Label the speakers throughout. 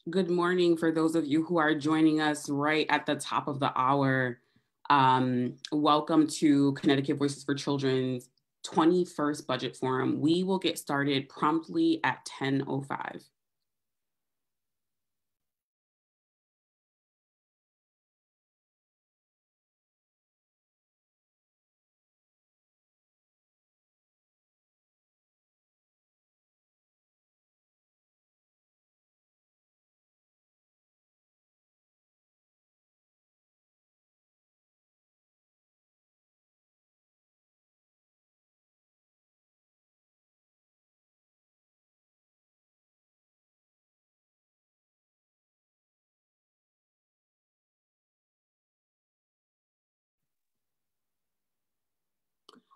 Speaker 1: Good morning for those of you who are joining us right at the top of the hour. Welcome to Connecticut Voices for Children's 21st Budget Forum. We will get started promptly at 10:05.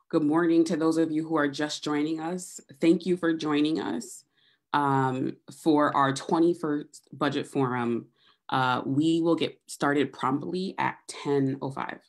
Speaker 1: Good morning to those of you who are just joining us. Thank you for joining us for our 21st Budget Forum. We will get started promptly at 10:05.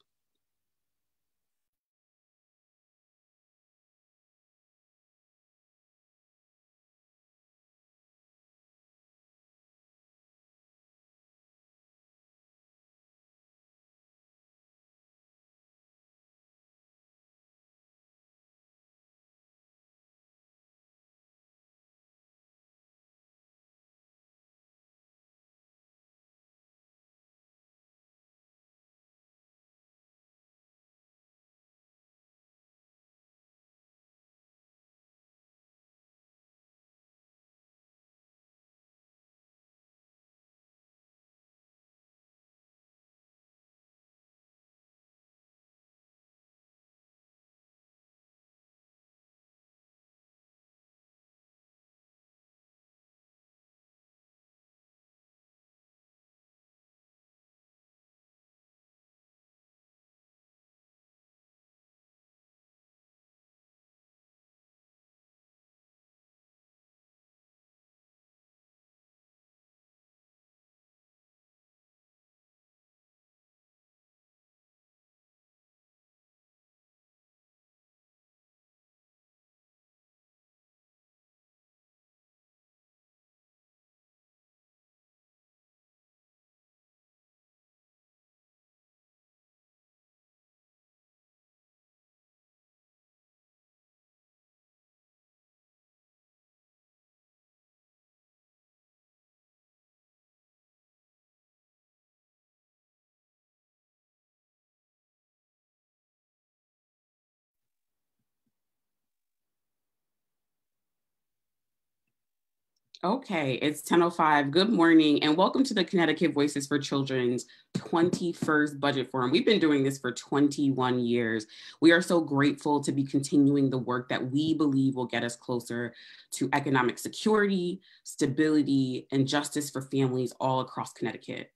Speaker 1: Okay, it's 10:05. Good morning and welcome to the Connecticut Voices for Children's 21st Budget Forum. We've been doing this for 21 years. We are so grateful to be continuing the work that we believe will get us closer to economic security, stability, and justice for families all across Connecticut.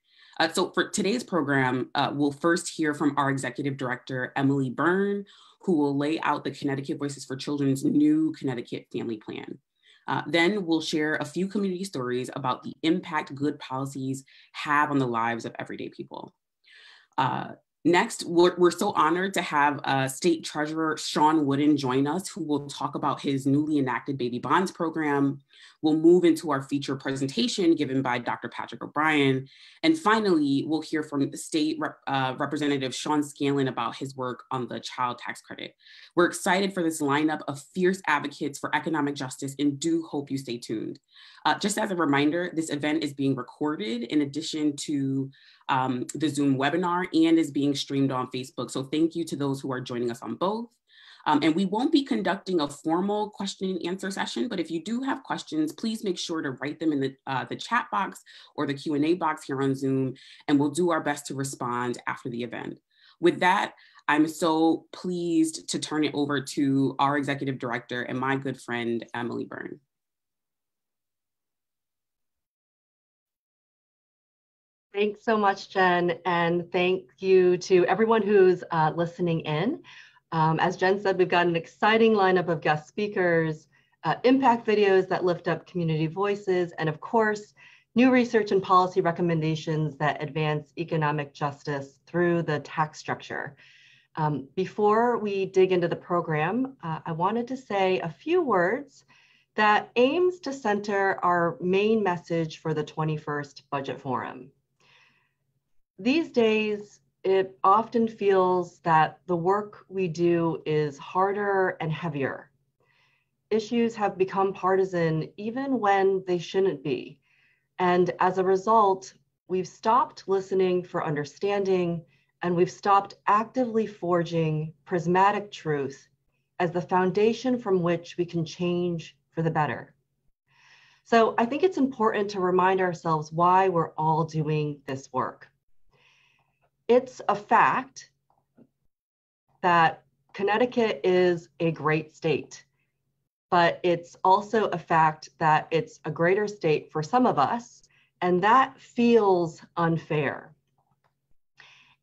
Speaker 1: So for today's program, we'll first hear from our Executive Director, Emily Byrne, who will lay out the Connecticut Voices for Children's new Connecticut Family Plan. Then we'll share a few community stories about the impact good policies have on the lives of everyday people. Next, we're so honored to have State Treasurer Shawn join us, who will talk about his newly enacted baby bonds program. We'll move into our feature presentation given by Dr. Patrick O'Brien. And finally, we'll hear from State Representative Shawn Scanlon about his work on the child tax credit. We're excited for this lineup of fierce advocates for economic justice and do hope you stay tuned. Just as a reminder, this event is being recorded in addition to the Zoom webinar and is being streamed on Facebook. So thank you to those who are joining us on both. And we won't be conducting a formal question and answer session, but if you do have questions, please make sure to write them in the chat box or the Q&A box here on Zoom, and we'll do our best to respond after the event. With that, I'm so pleased to turn it over to our Executive Director and my good friend, Emily Byrne.
Speaker 2: Thanks so much, Jen, and thank you to everyone who's listening in. As Jen said, we've got an exciting lineup of guest speakers, impact videos that lift up community voices, and of course, new research and policy recommendations that advance economic justice through the tax structure. Before we dig into the program, I wanted to say a few words that aims to center our main message for the 21st Budget Forum. These days, it often feels that the work we do is harder and heavier. Issues have become partisan even when they shouldn't be. And as a result, we've stopped listening for understanding, and we've stopped actively forging prismatic truth as the foundation from which we can change for the better. So I think it's important to remind ourselves why we're all doing this work. It's a fact that Connecticut is a great state, but it's also a fact that it's a greater state for some of us, and that feels unfair.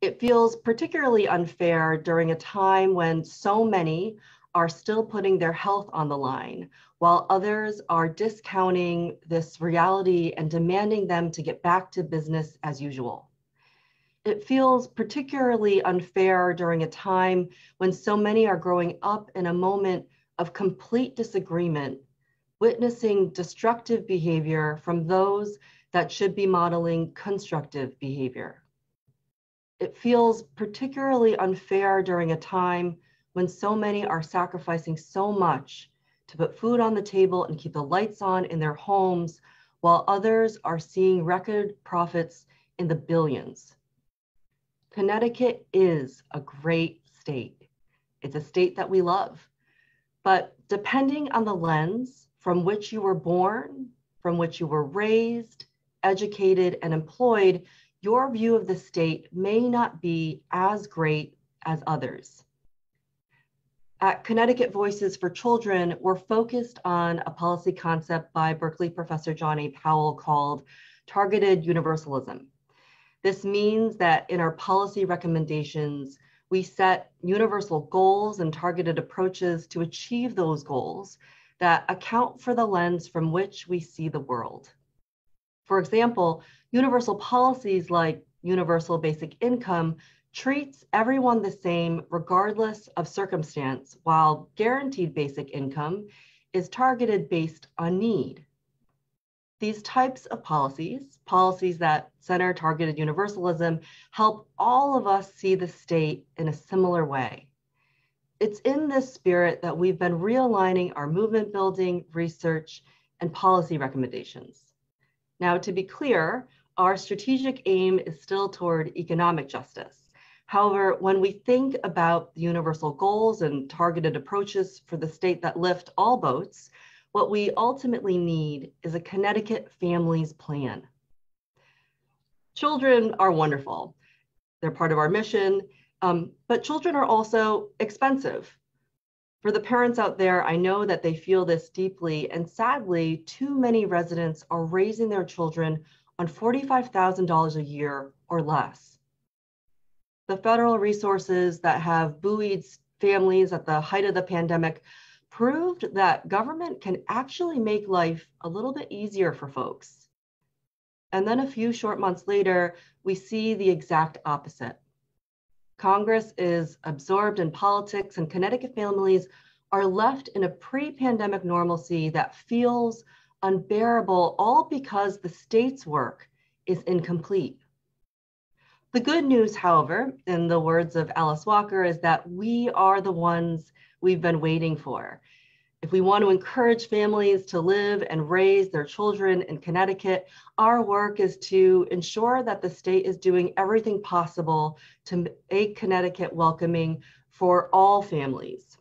Speaker 2: It feels particularly unfair during a time when so many are still putting their health on the line, while others are discounting this reality and demanding them to get back to business as usual. It feels particularly unfair during a time when so many are growing up in a moment of complete disagreement, witnessing destructive behavior from those that should be modeling constructive behavior. It feels particularly unfair during a time when so many are sacrificing so much to put food on the table and keep the lights on in their homes, while others are seeing record profits in the billions. Connecticut is a great state. It's a state that we love. But depending on the lens from which you were born, from which you were raised, educated, and employed, your view of the state may not be as great as others. At Connecticut Voices for Children, we're focused on a policy concept by Berkeley professor John A. Powell called targeted universalism. This means that in our policy recommendations, we set universal goals and targeted approaches to achieve those goals that account for the lens from which we see the world. For example, universal policies like universal basic income treats everyone the same regardless of circumstance, while guaranteed basic income is targeted based on need. These types of policies that center targeted universalism, help all of us see the state in a similar way. It's in this spirit that we've been realigning our movement building, research, and policy recommendations. Now, to be clear, our strategic aim is still toward economic justice. However, when we think about the universal goals and targeted approaches for the state that lift all boats, what we ultimately need is a Connecticut Families Plan. Children are wonderful. They're part of our mission, but children are also expensive. For the parents out there, I know that they feel this deeply, and sadly, too many residents are raising their children on $45,000 a year or less. The federal resources that have buoyed families at the height of the pandemic proved that government can actually make life a little bit easier for folks. And then a few short months later, we see the exact opposite. Congress is absorbed in politics, and Connecticut families are left in a pre-pandemic normalcy that feels unbearable, all because the state's work is incomplete. The good news, however, in the words of Alice Walker, is that we are the ones we've been waiting for. If we want to encourage families to live and raise their children in Connecticut, our work is to ensure that the state is doing everything possible to make Connecticut welcoming for all families.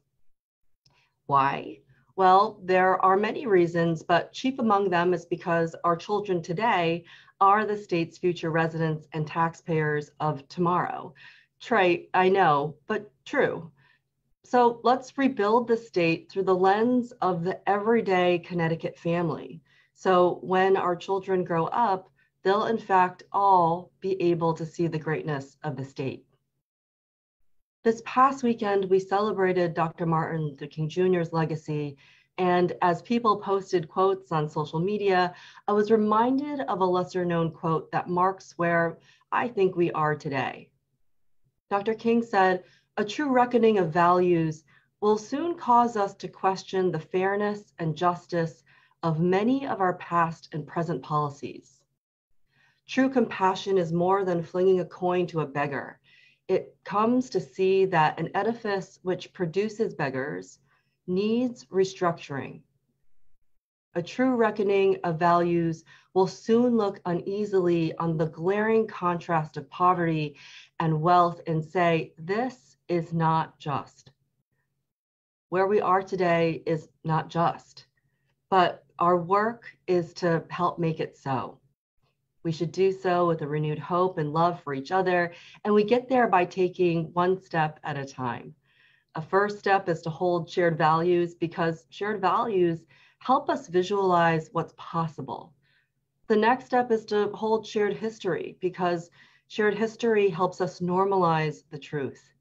Speaker 2: Why? Well, there are many reasons, but chief among them is because our children today are the state's future residents and taxpayers of tomorrow. Trite, I know, but true. So let's rebuild the state through the lens of the everyday Connecticut family. So when our children grow up, they'll in fact all be able to see the greatness of the state. This past weekend, we celebrated Dr. Martin Luther King Jr.'s legacy. And as people posted quotes on social media, I was reminded of a lesser known quote that marks where I think we are today. Dr. King said, "A true reckoning of values will soon cause us to question the fairness and justice of many of our past and present policies. True compassion is more than flinging a coin to a beggar. It comes to see that an edifice which produces beggars needs restructuring. A true reckoning of values will soon look uneasily on the glaring contrast of poverty and wealth and say, this is not just. Where we are today is not just, but our work is to help make it so. We should do so with a renewed hope and love for each other, and we get there by taking one step at a time. A first step is to hold shared values, because shared values help us visualize what's possible. The next step is to hold shared history, because shared history helps us normalize the truth.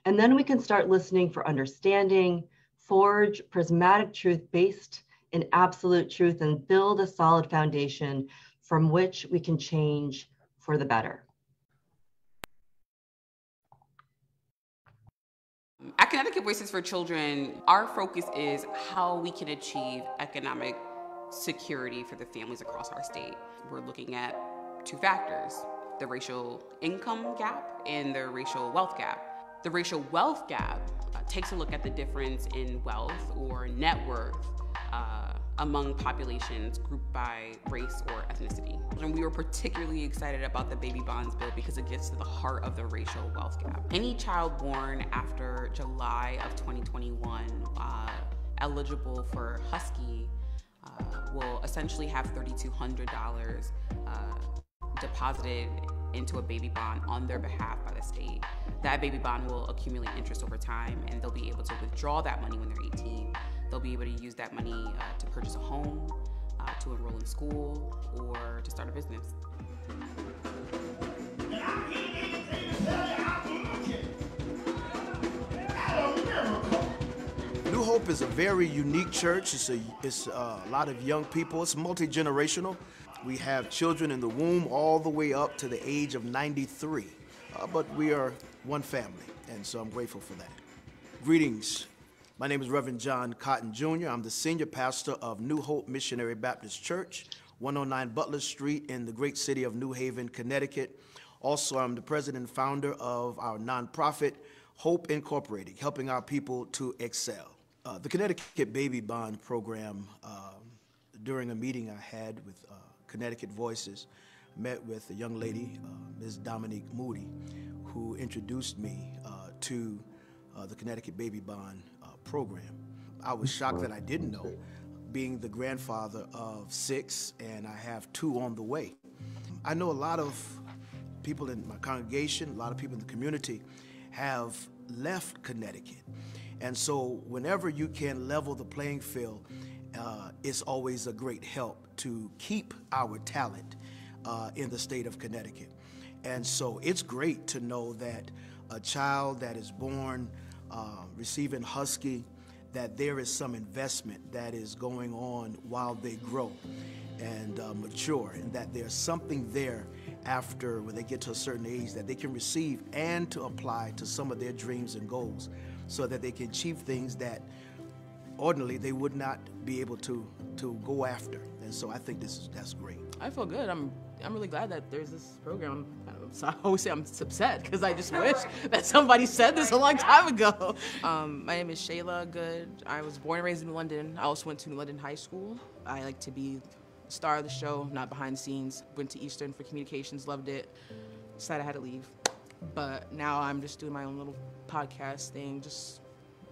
Speaker 2: And then we can start listening for understanding, forge prismatic truth based in absolute truth, and build a solid foundation from which we can change for the better.
Speaker 1: At Connecticut Voices for Children, our focus is how we can achieve economic security for the families across our state. We're looking at two factors: the racial income gap and the racial wealth gap. The racial wealth gap takes a look at the difference in wealth or net worth among populations grouped by race or ethnicity. And we were particularly excited about the baby bonds bill because it gets to the heart of the racial wealth gap. Any child born after July of 2021 eligible for Husky will essentially have $3,200 deposited into a baby bond on their behalf by the state. That baby bond will accumulate interest over time, and they'll be able to withdraw that money when they're 18. They'll be able to use that money to purchase a home, to enroll in school, or to start a business.
Speaker 3: New Hope is a very unique church. It's a lot of young people. It's multi-generational. We have children in the womb all the way up to the age of 93. But we are one family, and so I'm grateful for that. Greetings. My name is Reverend John Cotton Jr. I'm the senior pastor of New Hope Missionary Baptist Church, 109 Butler Street in the great city of New Haven, Connecticut. Also, I'm the president and founder of our nonprofit, Hope Incorporated, helping our people to excel. The Connecticut Baby Bond Program, during a meeting I had with Connecticut Voices, met with a young lady, Ms. Dominique Moody, who introduced me to the Connecticut Baby Bond program. I was shocked that I didn't know, being the grandfather of 6, and I have 2 on the way. I know a lot of people in my congregation, a lot of people in the community have left Connecticut. And so whenever you can level the playing field, it's always a great help to keep our talent in the state of Connecticut. And so it's great to know that a child that is born receiving Husky, that there is some investment that is going on while they grow and mature, and that there's something there after when they get to a certain age that they can receive and to apply to some of their dreams and goals so that they can achieve things that ordinarily they would not be able to go after. And so I think that's great.
Speaker 4: I feel good. I'm really glad that there's this program. I always say I'm upset because I just wish that somebody said this a long time ago. My name is Shayla Good. I was born and raised in London. I also went to New London High School. I like to be the star of the show, not behind the scenes. Went to Eastern for communications, loved it. Decided I had to leave. But now I'm just doing my own little podcast thing, just,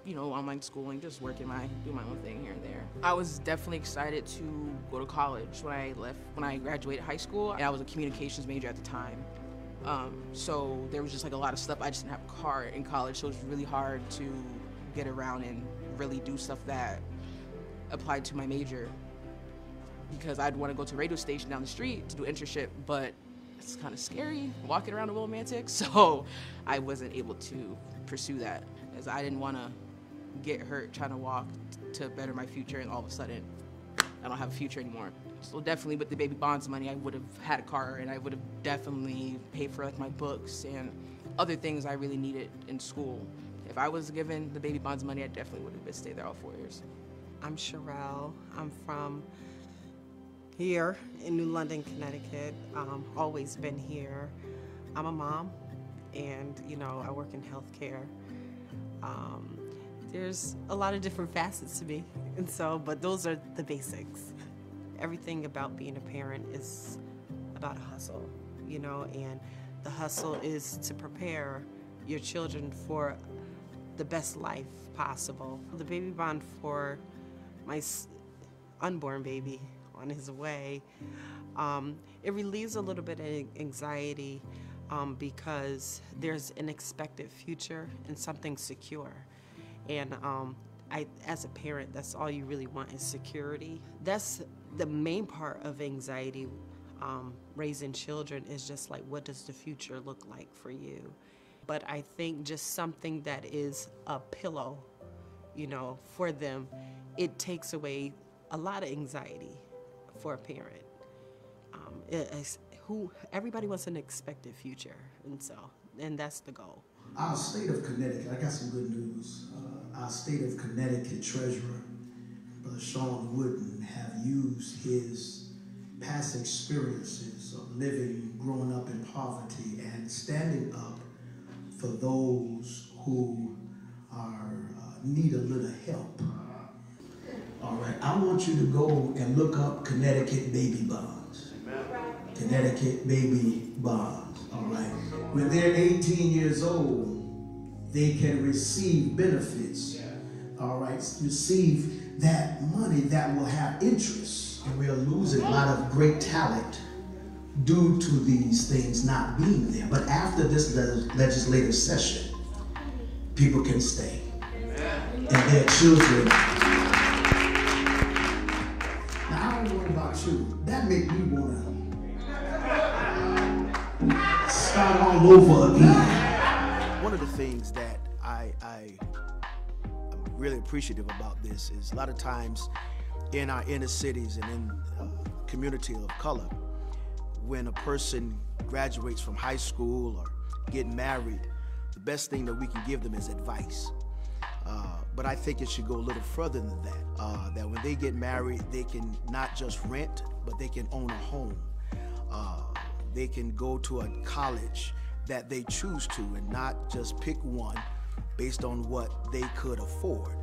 Speaker 4: online schooling, just doing my own thing here and there. I was definitely excited to go to college when I graduated high school, and I was a communications major at the time. So there was just a lot of stuff. I just didn't have a car in college, so it was really hard to get around and really do stuff that applied to my major, because I'd want to go to a radio station down the street to do internship, but it's kind of scary walking around a Willimantic, so I wasn't able to pursue that, as I didn't want to get hurt trying to walk to better my future, and all of a sudden I don't have a future anymore. So definitely with the baby bonds money, I would have had a car, and I would have definitely paid for my books and other things I really needed in school. If I was given the baby bonds money, I definitely would have stayed there all 4 years.
Speaker 5: I'm Sherelle. I'm from here in New London, Connecticut. Always been here. I'm a mom, and I work in healthcare. Um, there's a lot of different facets to me, and but those are the basics. Everything about being a parent is about a hustle, and the hustle is to prepare your children for the best life possible. The baby bond for my unborn baby on his way, it relieves a little bit of anxiety because there's an expected future and something secure. And as a parent, that's all you really want is security. That's the main part of anxiety. Raising children is just like, what does the future look like for you? But I think just something that is a pillow, for them, it takes away a lot of anxiety for a parent. Everybody wants an expected future, and that's the goal.
Speaker 6: Our state of Connecticut, I got some good news. Our state of Connecticut treasurer, Brother Shawn Wooden, have used his past experiences of growing up in poverty and standing up for those who need a little help. All right, I want you to go and look up Connecticut baby bonds. Connecticut baby bonds, all right. When they're 18 years old, they can receive benefits, all right, receive that money that will have interest. And we are losing a lot of great talent due to these things not being there. But after this legislative session, people can stay. And their children. Now, I don't know about you. That make me want to start all over again.
Speaker 3: One of the things that I'm really appreciative about this is a lot of times in our inner cities and in community of color, when a person graduates from high school or get married, the best thing that we can give them is advice. But I think it should go a little further than that. That when they get married, they can not just rent, but they can own a home. They can go to a college that they choose to and not just pick one based on what they could afford.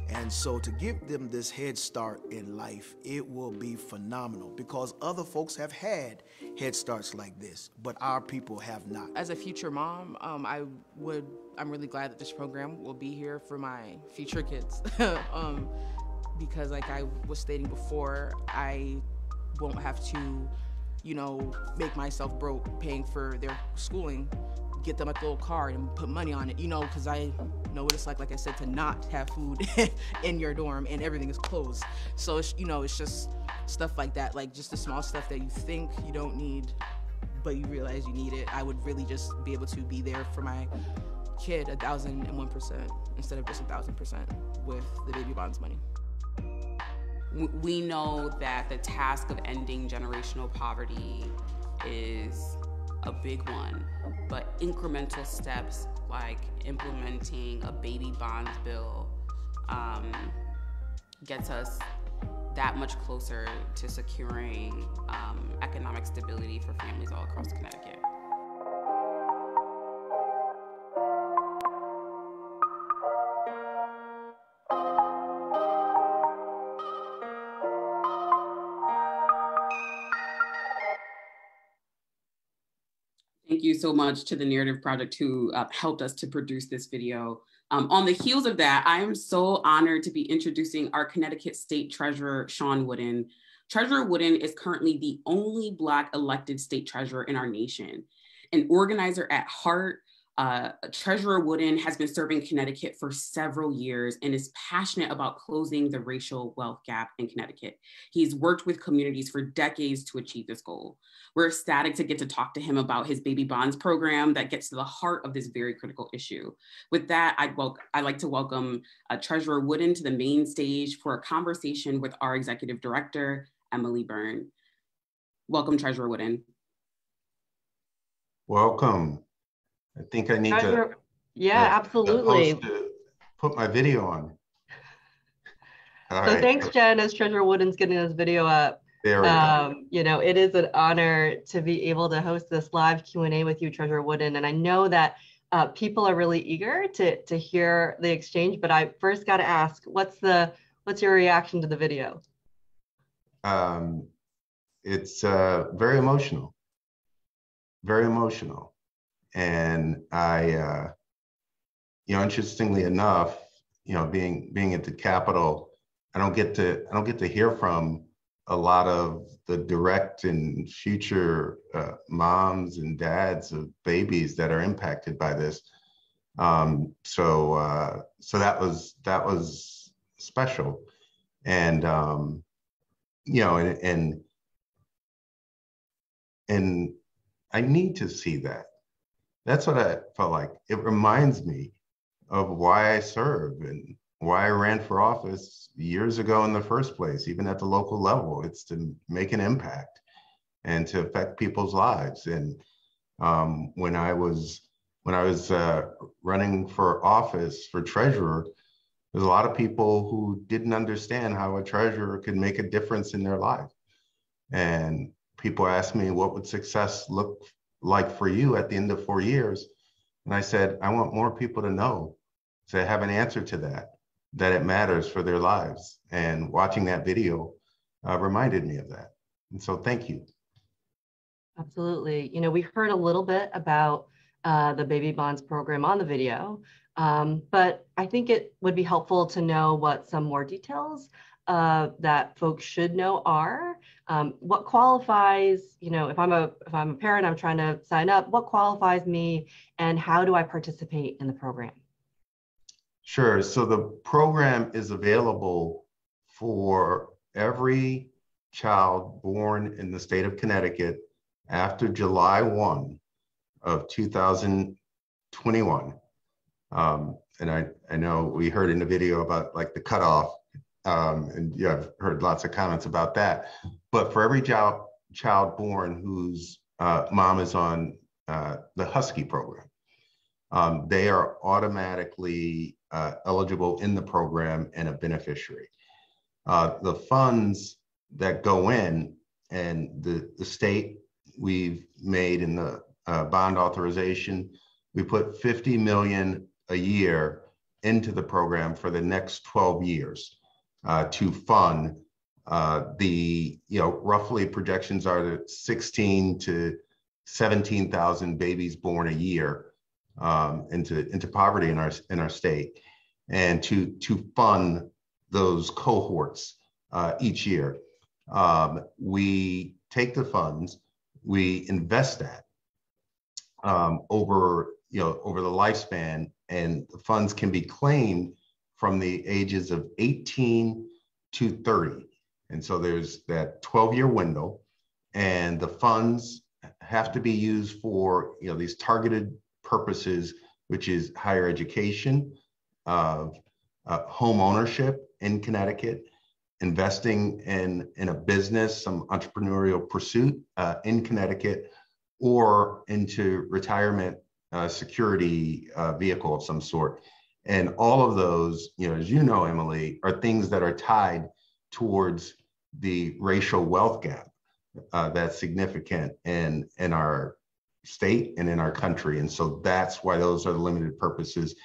Speaker 3: And so to give them this head start in life, it will be phenomenal because other folks have had head starts like this, but our people have not.
Speaker 4: As a future mom, I'm really glad that this program will be here for my future kids. Because like I was stating before, I won't have to, make myself broke paying for their schooling, get them a little card and put money on it, because I know what it's like I said, to not have food in your dorm and everything is closed. So it's, it's just stuff like that, like just the small stuff that you think you don't need, but you realize you need it. I would really just be able to be there for my kid 1,001% instead of just 1,000% with the baby bonds money.
Speaker 1: We know that the task of ending generational poverty is a big one, but incremental steps like implementing a baby bonds bill gets us that much closer to securing economic stability for families all across Connecticut. Thank you so much to the Narrative Project who helped us to produce this video. On the heels of that, I am so honored to be introducing our Connecticut State Treasurer, Shawn Wooden. Treasurer Wooden is currently the only Black elected state treasurer in our nation. An organizer at heart, Treasurer Wooden has been serving Connecticut for several years and is passionate about closing the racial wealth gap in Connecticut. He's worked with communities for decades to achieve this goal. We're ecstatic to get to talk to him about his baby bonds program that gets to the heart of this very critical issue. With that, I'd like to welcome Treasurer Wooden to the main stage for a conversation with our Executive Director, Emily Byrne. Welcome, Treasurer Wooden.
Speaker 7: Welcome. I think I need
Speaker 2: absolutely.
Speaker 7: to put my video on. All
Speaker 2: So
Speaker 7: right.
Speaker 2: thanks, Jen, as Treasurer Wooden's getting this video up.
Speaker 7: There we go.
Speaker 2: You know, it is an honor to be able to host this live Q&A with you, Treasurer Wooden. And I know that people are really eager to hear the exchange, but I first got to ask, what's your reaction to the video?
Speaker 7: It's very emotional, very emotional. And I, interestingly enough, being at the Capitol, I don't get to hear from a lot of the direct and future moms and dads of babies that are impacted by this. So that was special, and and I need to see that. That's what I felt like. It reminds me of why I serve and why I ran for office years ago in the first place, even at the local level. It's to make an impact and to affect people's lives. And when I was running for office for treasurer, there's a lot of people who didn't understand how a treasurer could make a difference in their life. And people asked me, what would success look like for you at the end of 4 years? And I said, I want more people to know, to have an answer to that it matters for their lives. And watching that video reminded me of that. And so thank you.
Speaker 2: Absolutely. You know, we heard a little bit about the baby bonds program on the video, but I think it would be helpful to know what some more details that folks should know are. What qualifies, you know, if I'm a parent, I'm trying to sign up, what qualifies me and how do I participate in the program?
Speaker 7: Sure. So the program is available for every child born in the state of Connecticut after July 1 of 2021. And I know we heard in the video about like the cutoff, and yeah, I've heard lots of comments about that. But for every child born whose mom is on the Husky program, they are automatically eligible in the program and a beneficiary. The funds that go in, and the state, we've made in the bond authorization, we put $50 million a year into the program for the next 12 years to fund roughly projections are that 16 to 17,000 babies born a year into poverty in our state, and to fund those cohorts each year. We take the funds, we invest that over the lifespan, and the funds can be claimed from the ages of 18 to 30. And so there's that 12-year window, and the funds have to be used for these targeted purposes, which is higher education, home ownership in Connecticut, investing in a business, some entrepreneurial pursuit in Connecticut, or into retirement security vehicle of some sort. And all of those, as you know, Emily, are things that are tied towards the racial wealth gap that's significant in our state and in our country. And so that's why those are the limited purposes.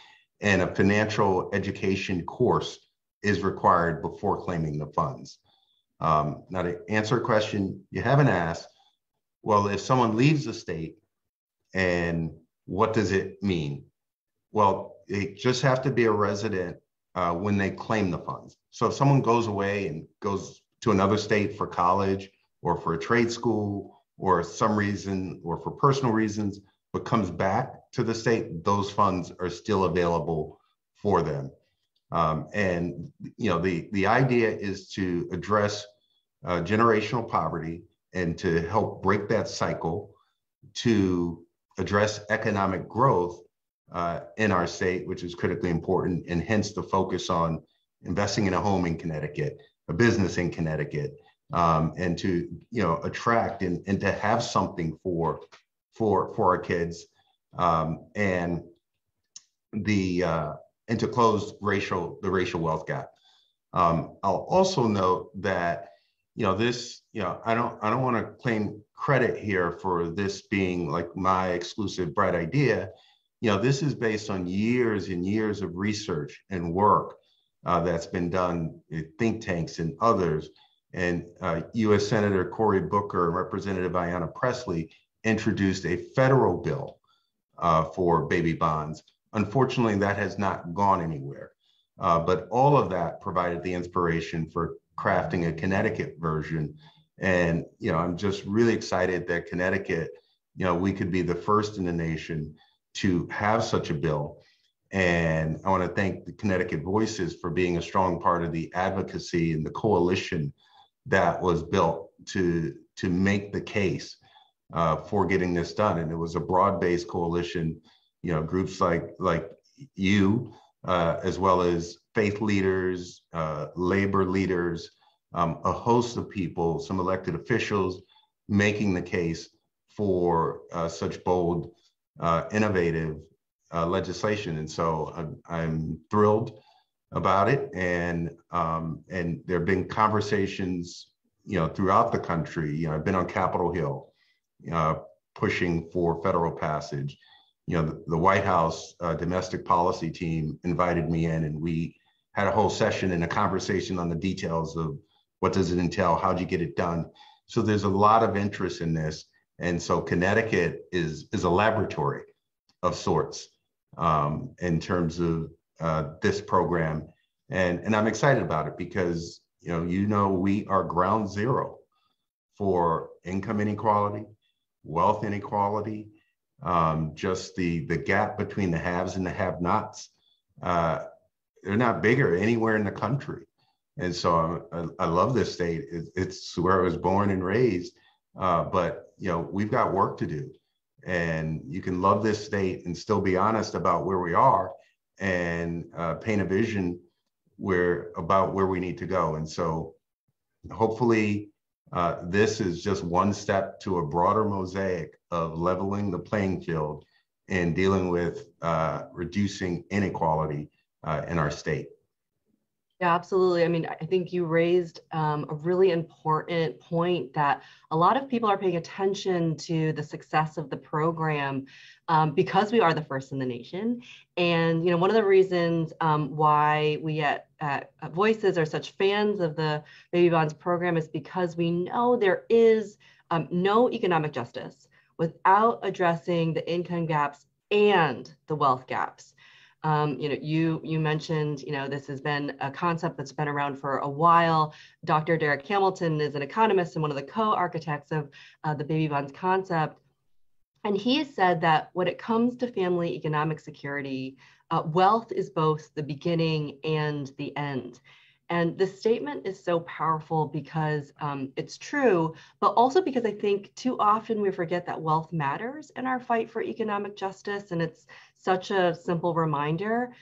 Speaker 7: And a financial education course is required before claiming the funds. Now, to answer a question you haven't asked, well, if someone leaves the state, and what does it mean? Well, they just have to be a resident when they claim the funds. So if someone goes away and goes to another state for college or for a trade school or some reason or for personal reasons, but comes back to the state, those funds are still available for them. And the idea is to address generational poverty and to help break that cycle, to address economic growth in our state, which is critically important, and hence the focus on investing in a home in Connecticut, a business in Connecticut, and to attract and to have something for our kids, and to close the racial wealth gap. I'll also note that, this, I don't want to claim credit here for this being like my exclusive bright idea. This is based on years and years of research and work that's been done in think tanks and others. And U.S. Senator Cory Booker and Representative Ayanna Pressley introduced a federal bill for baby bonds. Unfortunately, that has not gone anywhere. But all of that provided the inspiration for crafting a Connecticut version. And, I'm just really excited that Connecticut, we could be the first in the nation to have such a bill. And I want to thank the Connecticut Voices for being a strong part of the advocacy and the coalition that was built to make the case for getting this done. And it was a broad-based coalition, groups like you, as well as faith leaders, labor leaders, a host of people, some elected officials making the case for such bold, innovative legislation. And so I'm thrilled about it. And there have been conversations, throughout the country. I've been on Capitol Hill pushing for federal passage. The White House domestic policy team invited me in, and we had a whole session and a conversation on the details of what does it entail, how'd you get it done. So there's a lot of interest in this. And so Connecticut is a laboratory of sorts in terms of this program. And I'm excited about it because, we are ground zero for income inequality, wealth inequality, just the gap between the haves and the have-nots. They're not bigger anywhere in the country. And so I love this state. It's where I was born and raised, but we've got work to do. And you can love this state and still be honest about where we are and paint a vision about where we need to go. And so hopefully this is just one step to a broader mosaic of leveling the playing field and dealing with reducing inequality in our state.
Speaker 2: Yeah, absolutely. I mean, I think you raised a really important point that a lot of people are paying attention to the success of the program because we are the first in the nation. And, one of the reasons why we at Voices are such fans of the Baby Bonds program is because we know there is no economic justice without addressing the income gaps and the wealth gaps. You mentioned, this has been a concept that's been around for a while. Dr. Derek Hamilton is an economist and one of the co-architects of the baby bonds concept. And he has said that when it comes to family economic security, wealth is both the beginning and the end. And this statement is so powerful because it's true, but also because I think too often we forget that wealth matters in our fight for economic justice. And it's such a simple reminder.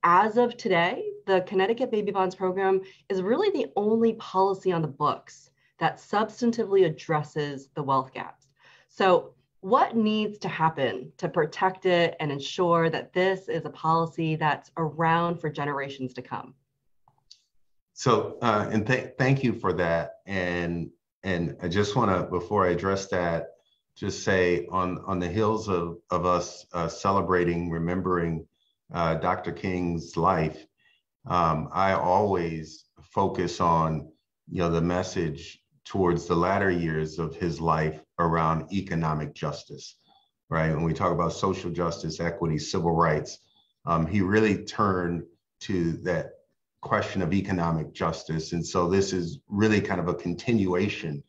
Speaker 2: As of today, the Connecticut Baby Bonds program is really the only policy on the books that substantively addresses the wealth gaps. So what needs to happen to protect it and ensure that this is a policy that's around for generations to come?
Speaker 7: So, and thank you for that. And I just want to, before I address that, just say on the heels of us celebrating, remembering Dr. King's life, I always focus on, the message towards the latter years of his life around economic justice, right? When we talk about social justice, equity, civil rights, he really turned to that question of economic justice. And so this is really kind of a continuation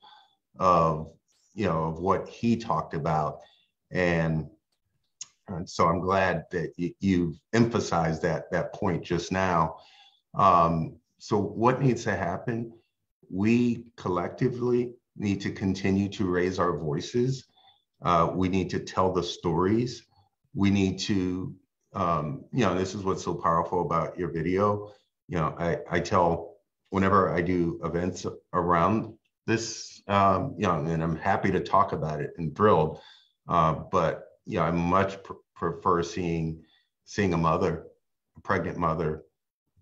Speaker 7: of, of what he talked about. And so I'm glad that you've emphasized that point just now. So what needs to happen? We collectively need to continue to raise our voices. We need to tell the stories. We need to, this is what's so powerful about your video. I tell whenever I do events around this, and I'm happy to talk about it and thrilled, but I much prefer seeing a mother, a pregnant mother,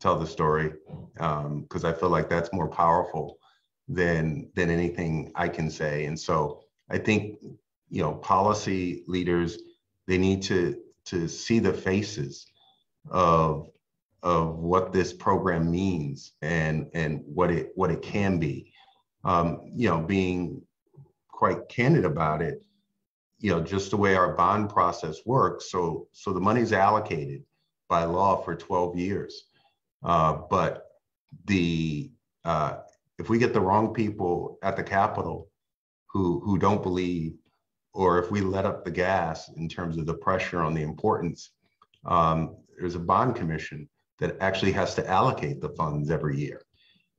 Speaker 7: tell the story, because I feel like that's more powerful than anything I can say. And so I think, policy leaders, they need to see the faces of what this program means and what it can be. Being quite candid about it, just the way our bond process works. So the money's allocated by law for 12 years. But if we get the wrong people at the Capitol who don't believe, or if we let up the gas in terms of the pressure on the importance, there's a bond commission that actually has to allocate the funds every year.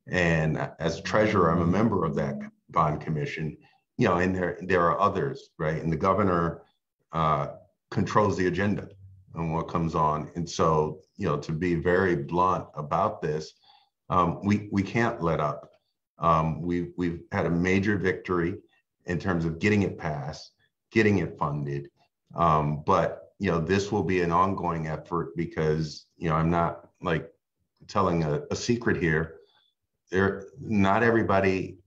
Speaker 7: And as treasurer, I'm a member of that bond commission, and there are others, right? And the governor controls the agenda on what comes on. And so, to be very blunt about this, we can't let up. We've had a major victory in terms of getting it passed, getting it funded. But this will be an ongoing effort because, I'm not like telling a secret here. Not everybody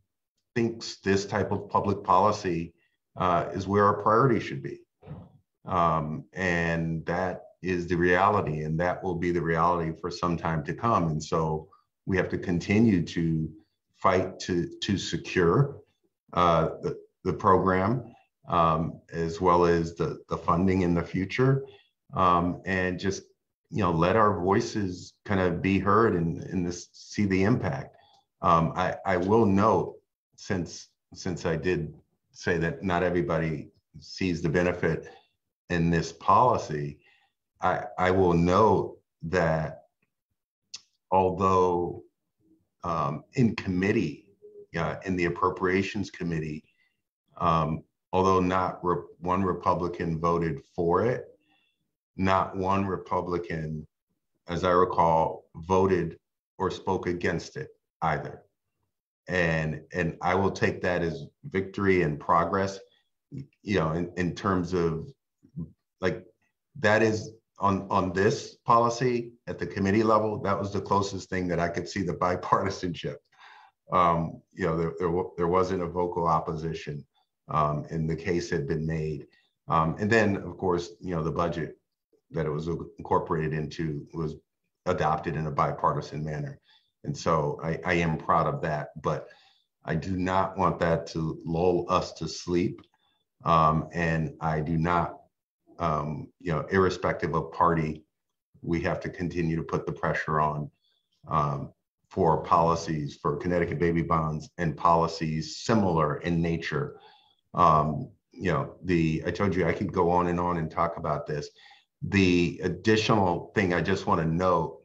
Speaker 7: thinks this type of public policy is where our priority should be. And that is the reality, and that will be the reality for some time to come. And so we have to continue to fight to secure the program, as well as the funding in the future, and just let our voices kind of be heard and this, see the impact. I will note, since I did say that not everybody sees the benefit in this policy, I will note that although in committee, in the Appropriations Committee, although not one Republican voted for it, not one Republican, as I recall, voted or spoke against it either. And I will take that as victory and progress, in terms of, like, that is on this policy at the committee level, that was the closest thing that I could see the bipartisanship. There wasn't a vocal opposition, and the case had been made. And then, of course, the budget that it was incorporated into was adopted in a bipartisan manner. And so I am proud of that, but I do not want that to lull us to sleep. And I do not, irrespective of party, we have to continue to put the pressure on for policies for Connecticut baby bonds and policies similar in nature. I told you I could go on and talk about this. The additional thing I just want to note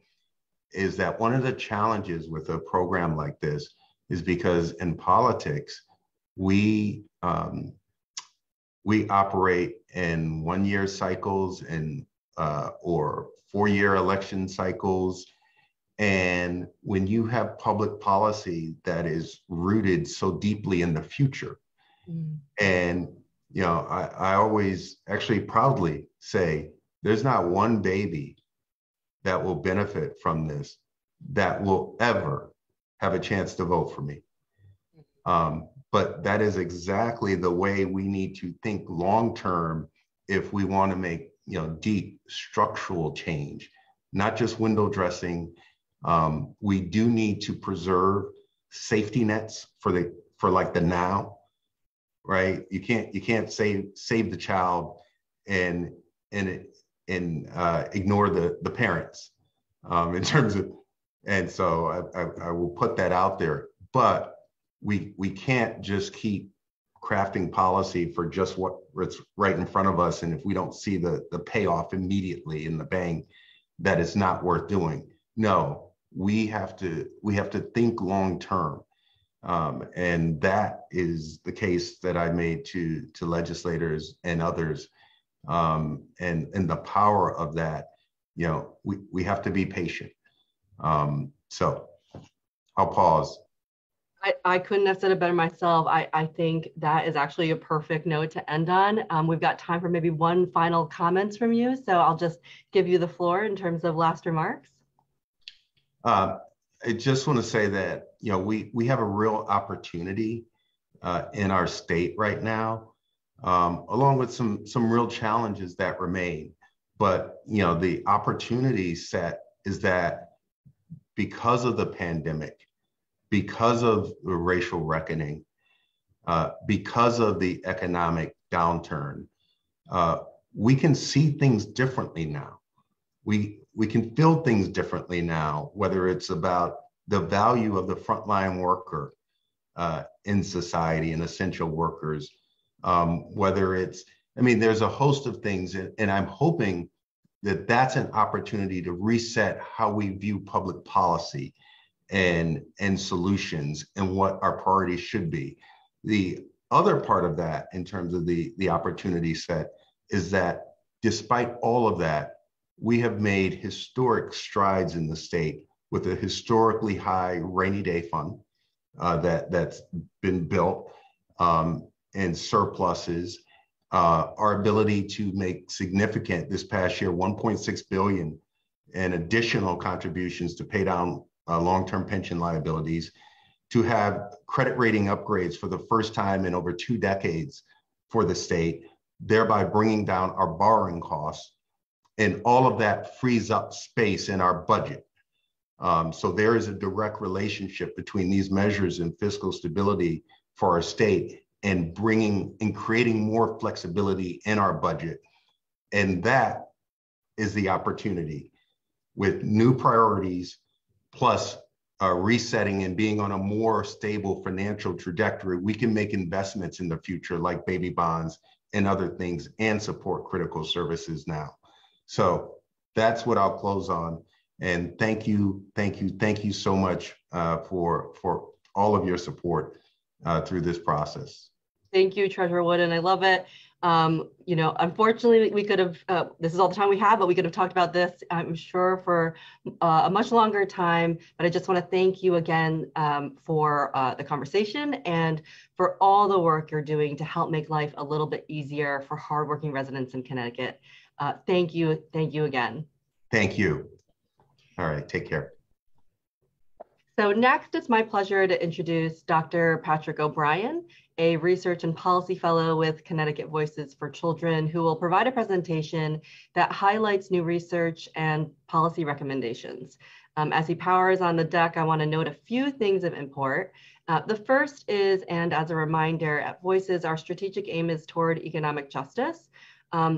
Speaker 7: is that one of the challenges with a program like this is because in politics, we operate in 1-year cycles and or 4-year election cycles. And when you have public policy that is rooted so deeply in the future, and I always actually proudly say there's not one baby that will benefit from this that will ever have a chance to vote for me. But that is exactly the way we need to think long-term if we want to make, deep structural change, not just window dressing. We do need to preserve safety nets for the now, right? You can't save the child and ignore the parents in terms of, and so I will put that out there. But we can't just keep crafting policy for just what's right in front of us. And if we don't see the payoff immediately in the bank, that is not worth doing. No, we have to think long term. And that is the case that I made to legislators and others. And the power of that, we have to be patient. So I'll pause.
Speaker 2: I couldn't have said it better myself. I think that is actually a perfect note to end on. We've got time for maybe one final comments from you. So I'll just give you the floor in terms of last remarks.
Speaker 7: I just want to say that, we have a real opportunity in our state right now, along with some real challenges that remain. But, the opportunity set is that because of the pandemic, because of the racial reckoning, because of the economic downturn, we can see things differently now. We can feel things differently now, whether it's about the value of the frontline worker in society and essential workers, whether it's, there's a host of things, and I'm hoping that that's an opportunity to reset how we view public policy and solutions and what our priorities should be. The other part of that, in terms of the opportunity set, is that despite all of that, we have made historic strides in the state with a historically high rainy day fund that's been built, and surpluses, our ability to make significant, this past year, 1.6 billion in additional contributions to pay down long-term pension liabilities, to have credit rating upgrades for the first time in over 2 decades for the state, thereby bringing down our borrowing costs. And all of that frees up space in our budget. So there is a direct relationship between these measures and fiscal stability for our state and creating more flexibility in our budget. And that is the opportunity. With new priorities, plus resetting and being on a more stable financial trajectory, we can make investments in the future like baby bonds and other things and support critical services now. So that's what I'll close on. And thank you so much for all of your support through this process.
Speaker 2: Thank you, Treasurer Wooden. I love it. Unfortunately, we could have, this is all the time we have, but we could have talked about this, I'm sure, for a much longer time. But I just want to thank you again for the conversation and for all the work you're doing to help make life a little bit easier for hardworking residents in Connecticut. Thank you again.
Speaker 7: Thank you. All right, take care.
Speaker 2: So next, it's my pleasure to introduce Dr. Patrick O'Brien, a research and policy fellow with Connecticut Voices for Children, who will provide a presentation that highlights new research and policy recommendations. As he powers on the deck, I want to note a few things of import. The first is, and as a reminder, at Voices, our strategic aim is toward economic justice.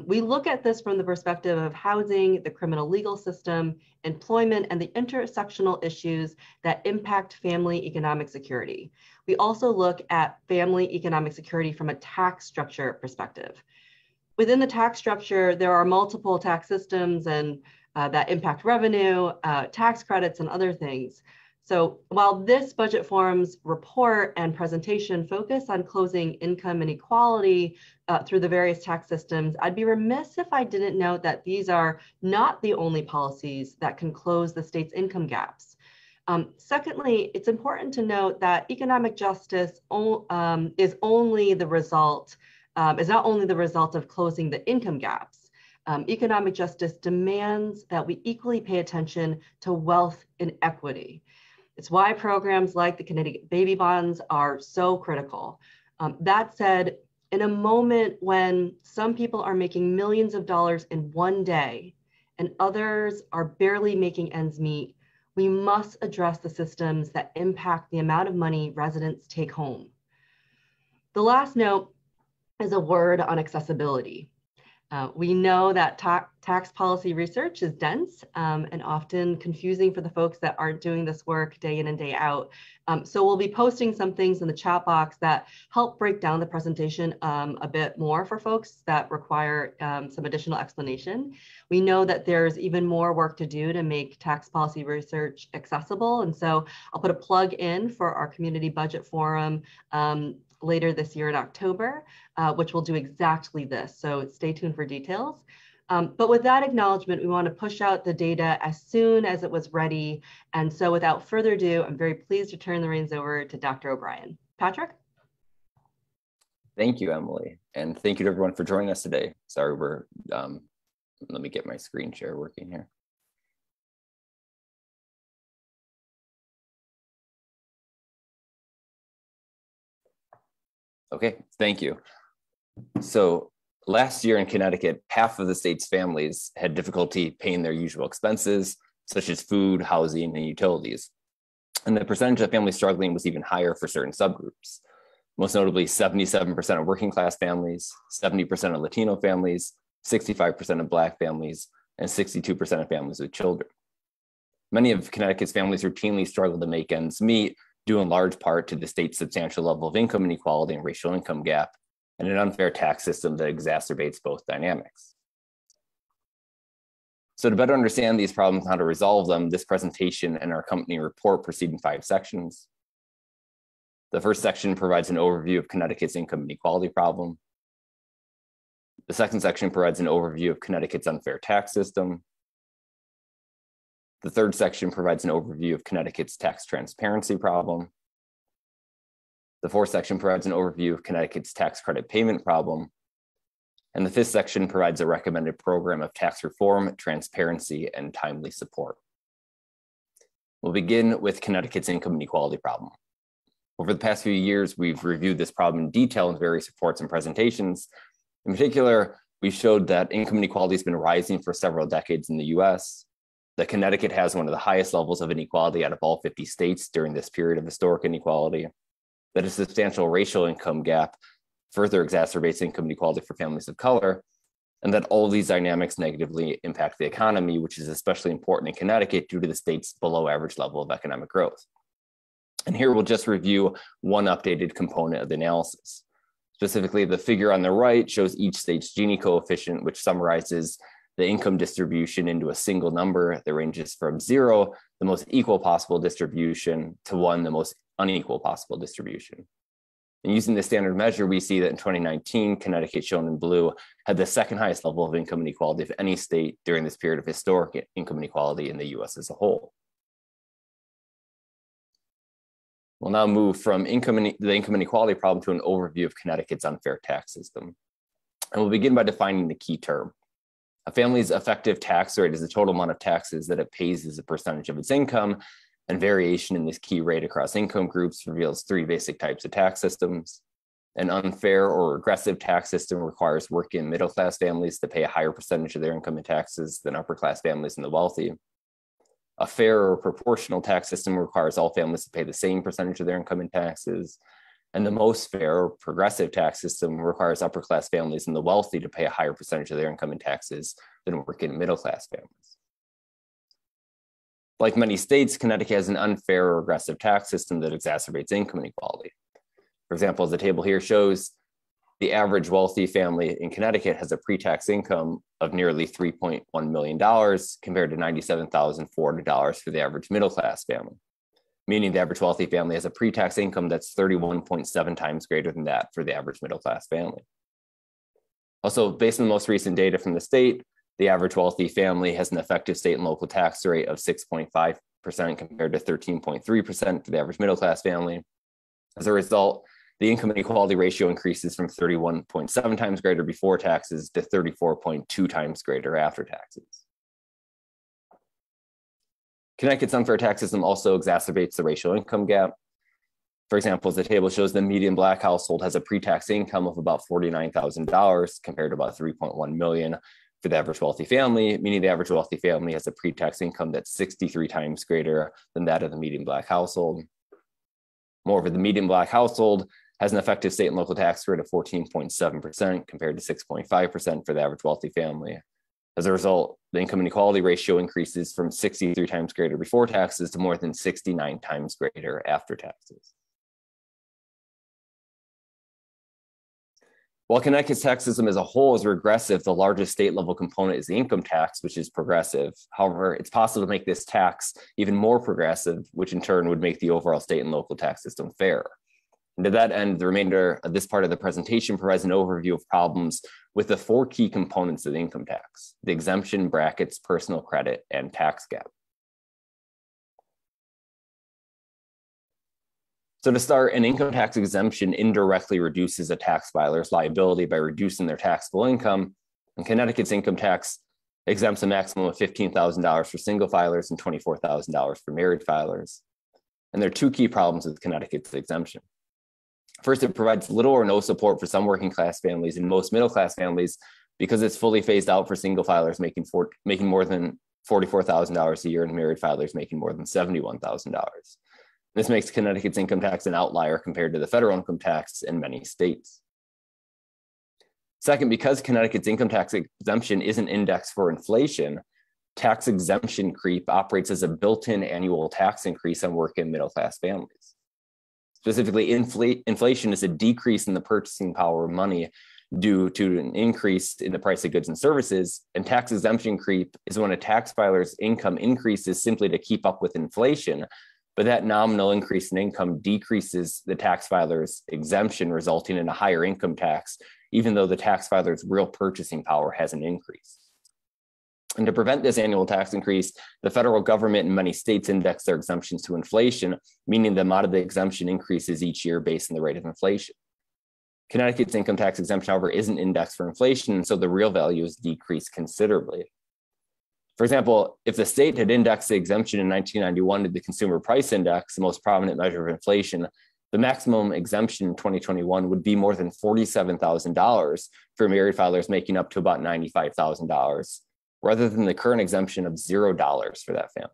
Speaker 2: We look at this from the perspective of housing, the criminal legal system, employment, and the intersectional issues that impact family economic security. We also look at family economic security from a tax structure perspective. Within the tax structure, there are multiple tax systems and that impact revenue, tax credits, and other things. So while this Budget Forum's report and presentation focus on closing income inequality through the various tax systems, I'd be remiss if I didn't note that these are not the only policies that can close the state's income gaps. Secondly, it's important to note that economic justice is not only the result of closing the income gaps. Economic justice demands that we equally pay attention to wealth inequity. It's why programs like the Connecticut baby bonds are so critical. That said, in a moment when some people are making millions of dollars in one day and others are barely making ends meet, we must address the systems that impact the amount of money residents take home. The last note is a word on accessibility. We know that tax policy research is dense and often confusing for the folks that aren't doing this work day in and day out. So we'll be posting some things in the chat box that help break down the presentation a bit more for folks that require some additional explanation. We know that there's even more work to do to make tax policy research accessible. And so I'll put a plug in for our community budget forum later this year in October, which will do exactly this. So stay tuned for details. But with that acknowledgement, we want to push out the data as soon as it was ready. And so without further ado, I'm very pleased to turn the reins over to Dr. O'Brien. Patrick?
Speaker 8: Thank you, Emily. And thank you to everyone for joining us today. Sorry, let me get my screen share working here. Okay, thank you. So last year in Connecticut, half of the state's families had difficulty paying their usual expenses, such as food, housing, and utilities. And the percentage of families struggling was even higher for certain subgroups. Most notably, 77% of working class families, 70% of Latino families, 65% of Black families, and 62% of families with children. Many of Connecticut's families routinely struggle to make ends meet, due in large part to the state's substantial level of income inequality and racial income gap, and an unfair tax system that exacerbates both dynamics. So to better understand these problems and how to resolve them, this presentation and our accompanying report proceed in 5 sections. The first section provides an overview of Connecticut's income inequality problem. The second section provides an overview of Connecticut's unfair tax system. The third section provides an overview of Connecticut's tax transparency problem. The fourth section provides an overview of Connecticut's tax credit payment problem. And the fifth section provides a recommended program of tax reform, transparency, and timely support. We'll begin with Connecticut's income inequality problem. Over the past few years, we've reviewed this problem in detail in various reports and presentations. In particular, we showed that income inequality has been rising for several decades in the US, that Connecticut has one of the highest levels of inequality out of all 50 states during this period of historic inequality, that a substantial racial income gap further exacerbates income inequality for families of color, and that all of these dynamics negatively impact the economy, which is especially important in Connecticut due to the state's below average level of economic growth. And here we'll just review one updated component of the analysis. Specifically, the figure on the right shows each state's Gini coefficient, which summarizes the income distribution into a single number that ranges from 0, the most equal possible distribution, to 1, the most unequal possible distribution. And using the standard measure, we see that in 2019, Connecticut, shown in blue, had the second highest level of income inequality of any state during this period of historic income inequality in the US as a whole. We'll now move from the income inequality problem to an overview of Connecticut's unfair tax system. And we'll begin by defining the key term. A family's effective tax rate is the total amount of taxes that it pays as a percentage of its income, and variation in this key rate across income groups reveals 3 basic types of tax systems. An unfair or regressive tax system requires working and middle-class families to pay a higher percentage of their income in taxes than upper-class families and the wealthy. A fair or proportional tax system requires all families to pay the same percentage of their income in taxes. And the most fair or progressive tax system requires upper-class families and the wealthy to pay a higher percentage of their income in taxes than working and middle-class families. Like many states, Connecticut has an unfair or regressive tax system that exacerbates income inequality. For example, as the table here shows, the average wealthy family in Connecticut has a pre-tax income of nearly $3.1 million compared to $97,400 for the average middle-class family, meaning the average wealthy family has a pre-tax income that's 31.7 times greater than that for the average middle-class family. Also, based on the most recent data from the state, the average wealthy family has an effective state and local tax rate of 6.5% compared to 13.3% for the average middle-class family. As a result, the income inequality ratio increases from 31.7 times greater before taxes to 34.2 times greater after taxes. Connecticut's unfair tax system also exacerbates the racial income gap. For example, as the table shows, the median Black household has a pre-tax income of about $49,000 compared to about $3.1 million for the average wealthy family, meaning the average wealthy family has a pre-tax income that's 63 times greater than that of the median Black household. Moreover, the median Black household has an effective state and local tax rate of 14.7% compared to 6.5% for the average wealthy family. As a result, the income inequality ratio increases from 63 times greater before taxes to more than 69 times greater after taxes. While Connecticut's tax system as a whole is regressive, the largest state level component is the income tax, which is progressive. However, it's possible to make this tax even more progressive, which in turn would make the overall state and local tax system fairer. And to that end, the remainder of this part of the presentation provides an overview of problems with the 4 key components of the income tax: the exemption, brackets, personal credit, and tax gap. So to start, an income tax exemption indirectly reduces a tax filer's liability by reducing their taxable income. And Connecticut's income tax exempts a maximum of $15,000 for single filers and $24,000 for married filers. And there are 2 key problems with Connecticut's exemption. First, it provides little or no support for some working class families and most middle class families because it's fully phased out for single filers making more than $44,000 a year and married filers making more than $71,000. This makes Connecticut's income tax an outlier compared to the federal income tax in many states. Second, because Connecticut's income tax exemption isn't indexed for inflation, tax exemption creep operates as a built-in annual tax increase on working and middle-class families. Specifically, inflation is a decrease in the purchasing power of money due to an increase in the price of goods and services, and tax exemption creep is when a tax filer's income increases simply to keep up with inflation, but that nominal increase in income decreases the tax filer's exemption, resulting in a higher income tax, even though the tax filer's real purchasing power hasn't increased. And to prevent this annual tax increase, the federal government in many states index their exemptions to inflation, meaning the amount of the exemption increases each year based on the rate of inflation. Connecticut's income tax exemption, however, isn't indexed for inflation, and so the real value is decreased considerably. For example, if the state had indexed the exemption in 1991 to the Consumer Price Index, the most prominent measure of inflation, the maximum exemption in 2021 would be more than $47,000 for married filers making up to about $95,000, rather than the current exemption of $0 for that family.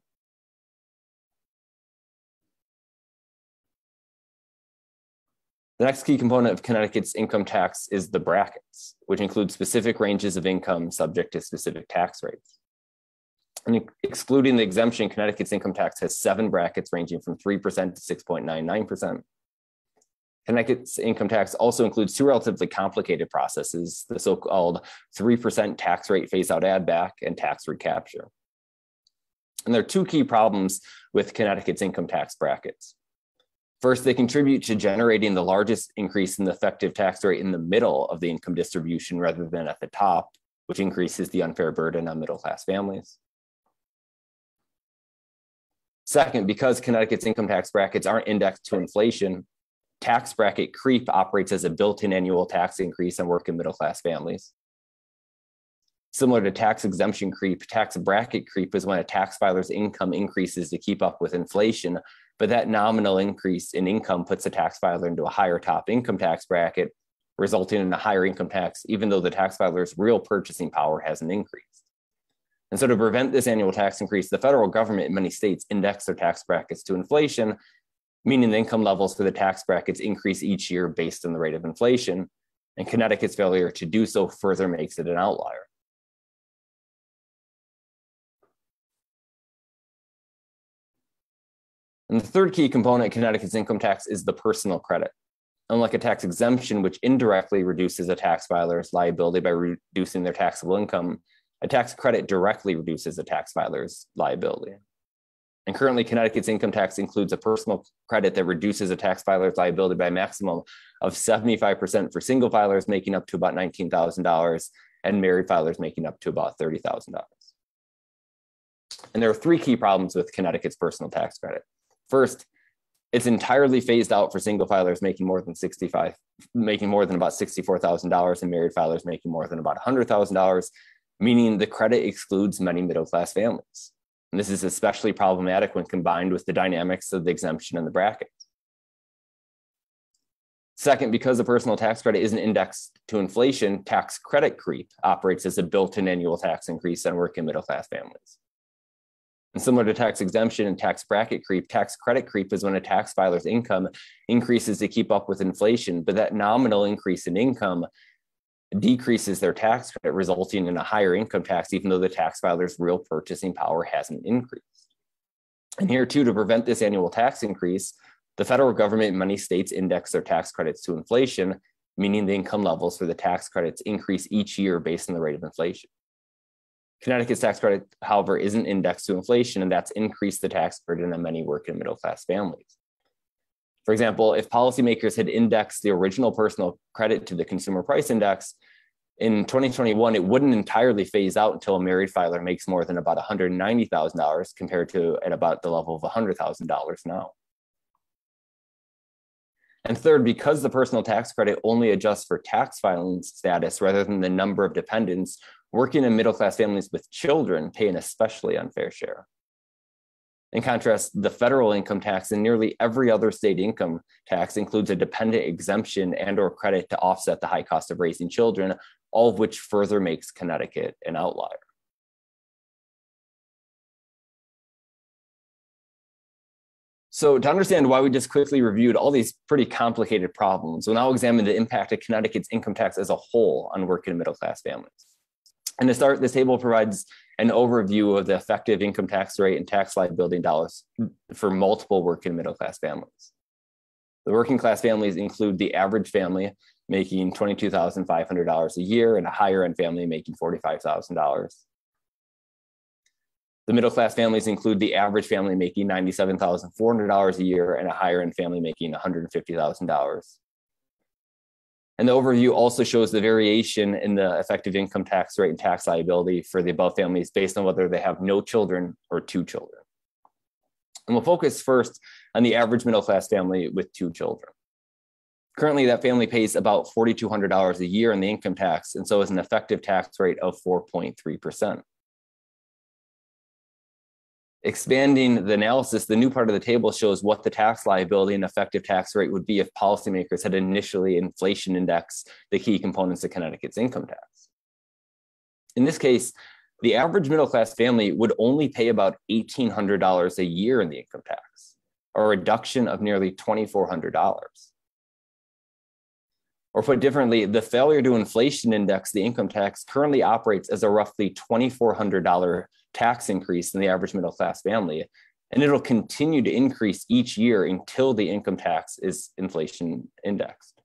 Speaker 8: The next key component of Connecticut's income tax is the brackets, which include specific ranges of income subject to specific tax rates. And excluding the exemption, Connecticut's income tax has 7 brackets ranging from 3% to 6.99%. Connecticut's income tax also includes 2 relatively complicated processes, the so-called 3% tax rate phase-out add-back and tax recapture. And there are 2 key problems with Connecticut's income tax brackets. First, they contribute to generating the largest increase in the effective tax rate in the middle of the income distribution rather than at the top, which increases the unfair burden on middle-class families. Second, because Connecticut's income tax brackets aren't indexed to inflation, tax bracket creep operates as a built-in annual tax increase on working middle-class families. Similar to tax exemption creep, tax bracket creep is when a tax filer's income increases to keep up with inflation, but that nominal increase in income puts a tax filer into a higher top income tax bracket, resulting in a higher income tax, even though the tax filer's real purchasing power hasn't increased. And so to prevent this annual tax increase, the federal government in many states index their tax brackets to inflation, meaning the income levels for the tax brackets increase each year based on the rate of inflation, and Connecticut's failure to do so further makes it an outlier. And the third key component of Connecticut's income tax is the personal credit. Unlike a tax exemption, which indirectly reduces a tax filer's liability by reducing their taxable income, a tax credit directly reduces a tax filer's liability. And currently, Connecticut's income tax includes a personal credit that reduces a tax filer's liability by a maximum of 75% for single filers making up to about $19,000 and married filers making up to about $30,000. And there are 3 key problems with Connecticut's personal tax credit. First, it's entirely phased out for single filers making more than about $64,000 and married filers making more than about $100,000, meaning the credit excludes many middle-class families. And this is especially problematic when combined with the dynamics of the exemption and the bracket. Second, because the personal tax credit isn't indexed to inflation, tax credit creep operates as a built-in annual tax increase on working middle-class families. And similar to tax exemption and tax bracket creep, tax credit creep is when a tax filer's income increases to keep up with inflation, but that nominal increase in income decreases their tax credit, resulting in a higher income tax, even though the tax filer's real purchasing power hasn't increased. And here too, to prevent this annual tax increase, the federal government in many states index their tax credits to inflation, meaning the income levels for the tax credits increase each year based on the rate of inflation. Connecticut's tax credit, however, isn't indexed to inflation, and that's increased the tax burden on many working middle-class families. For example, if policymakers had indexed the original personal credit to the Consumer Price Index, in 2021, it wouldn't entirely phase out until a married filer makes more than about $190,000 compared to at about the level of $100,000 now. And third, because the personal tax credit only adjusts for tax filing status rather than the number of dependents, working in middle-class families with children pay an especially unfair share. In contrast, the federal income tax and nearly every other state income tax includes a dependent exemption and or credit to offset the high cost of raising children, all of which further makes Connecticut an outlier. So to understand why we just quickly reviewed all these pretty complicated problems, we'll now examine the impact of Connecticut's income tax as a whole on working and middle-class families. And to start, this table provides an overview of the effective income tax rate and tax liability in dollars for multiple working and middle-class families. The working class families include the average family making $22,500 a year and a higher end family making $45,000. The middle class families include the average family making $97,400 a year and a higher end family making $150,000. And the overview also shows the variation in the effective income tax rate and tax liability for the above families based on whether they have no children or 2 children. And we'll focus first on the average middle class family with 2 children. Currently, that family pays about $4,200 a year in the income tax, and so has an effective tax rate of 4.3%. Expanding the analysis, the new part of the table shows what the tax liability and effective tax rate would be if policymakers had initially inflation indexed the key components of Connecticut's income tax. In this case, the average middle-class family would only pay about $1,800 a year in the income tax, a reduction of nearly $2,400. Or put differently, the failure to inflation index the income tax currently operates as a roughly $2,400 tax increase in the average middle class family, and it'll continue to increase each year until the income tax is inflation indexed.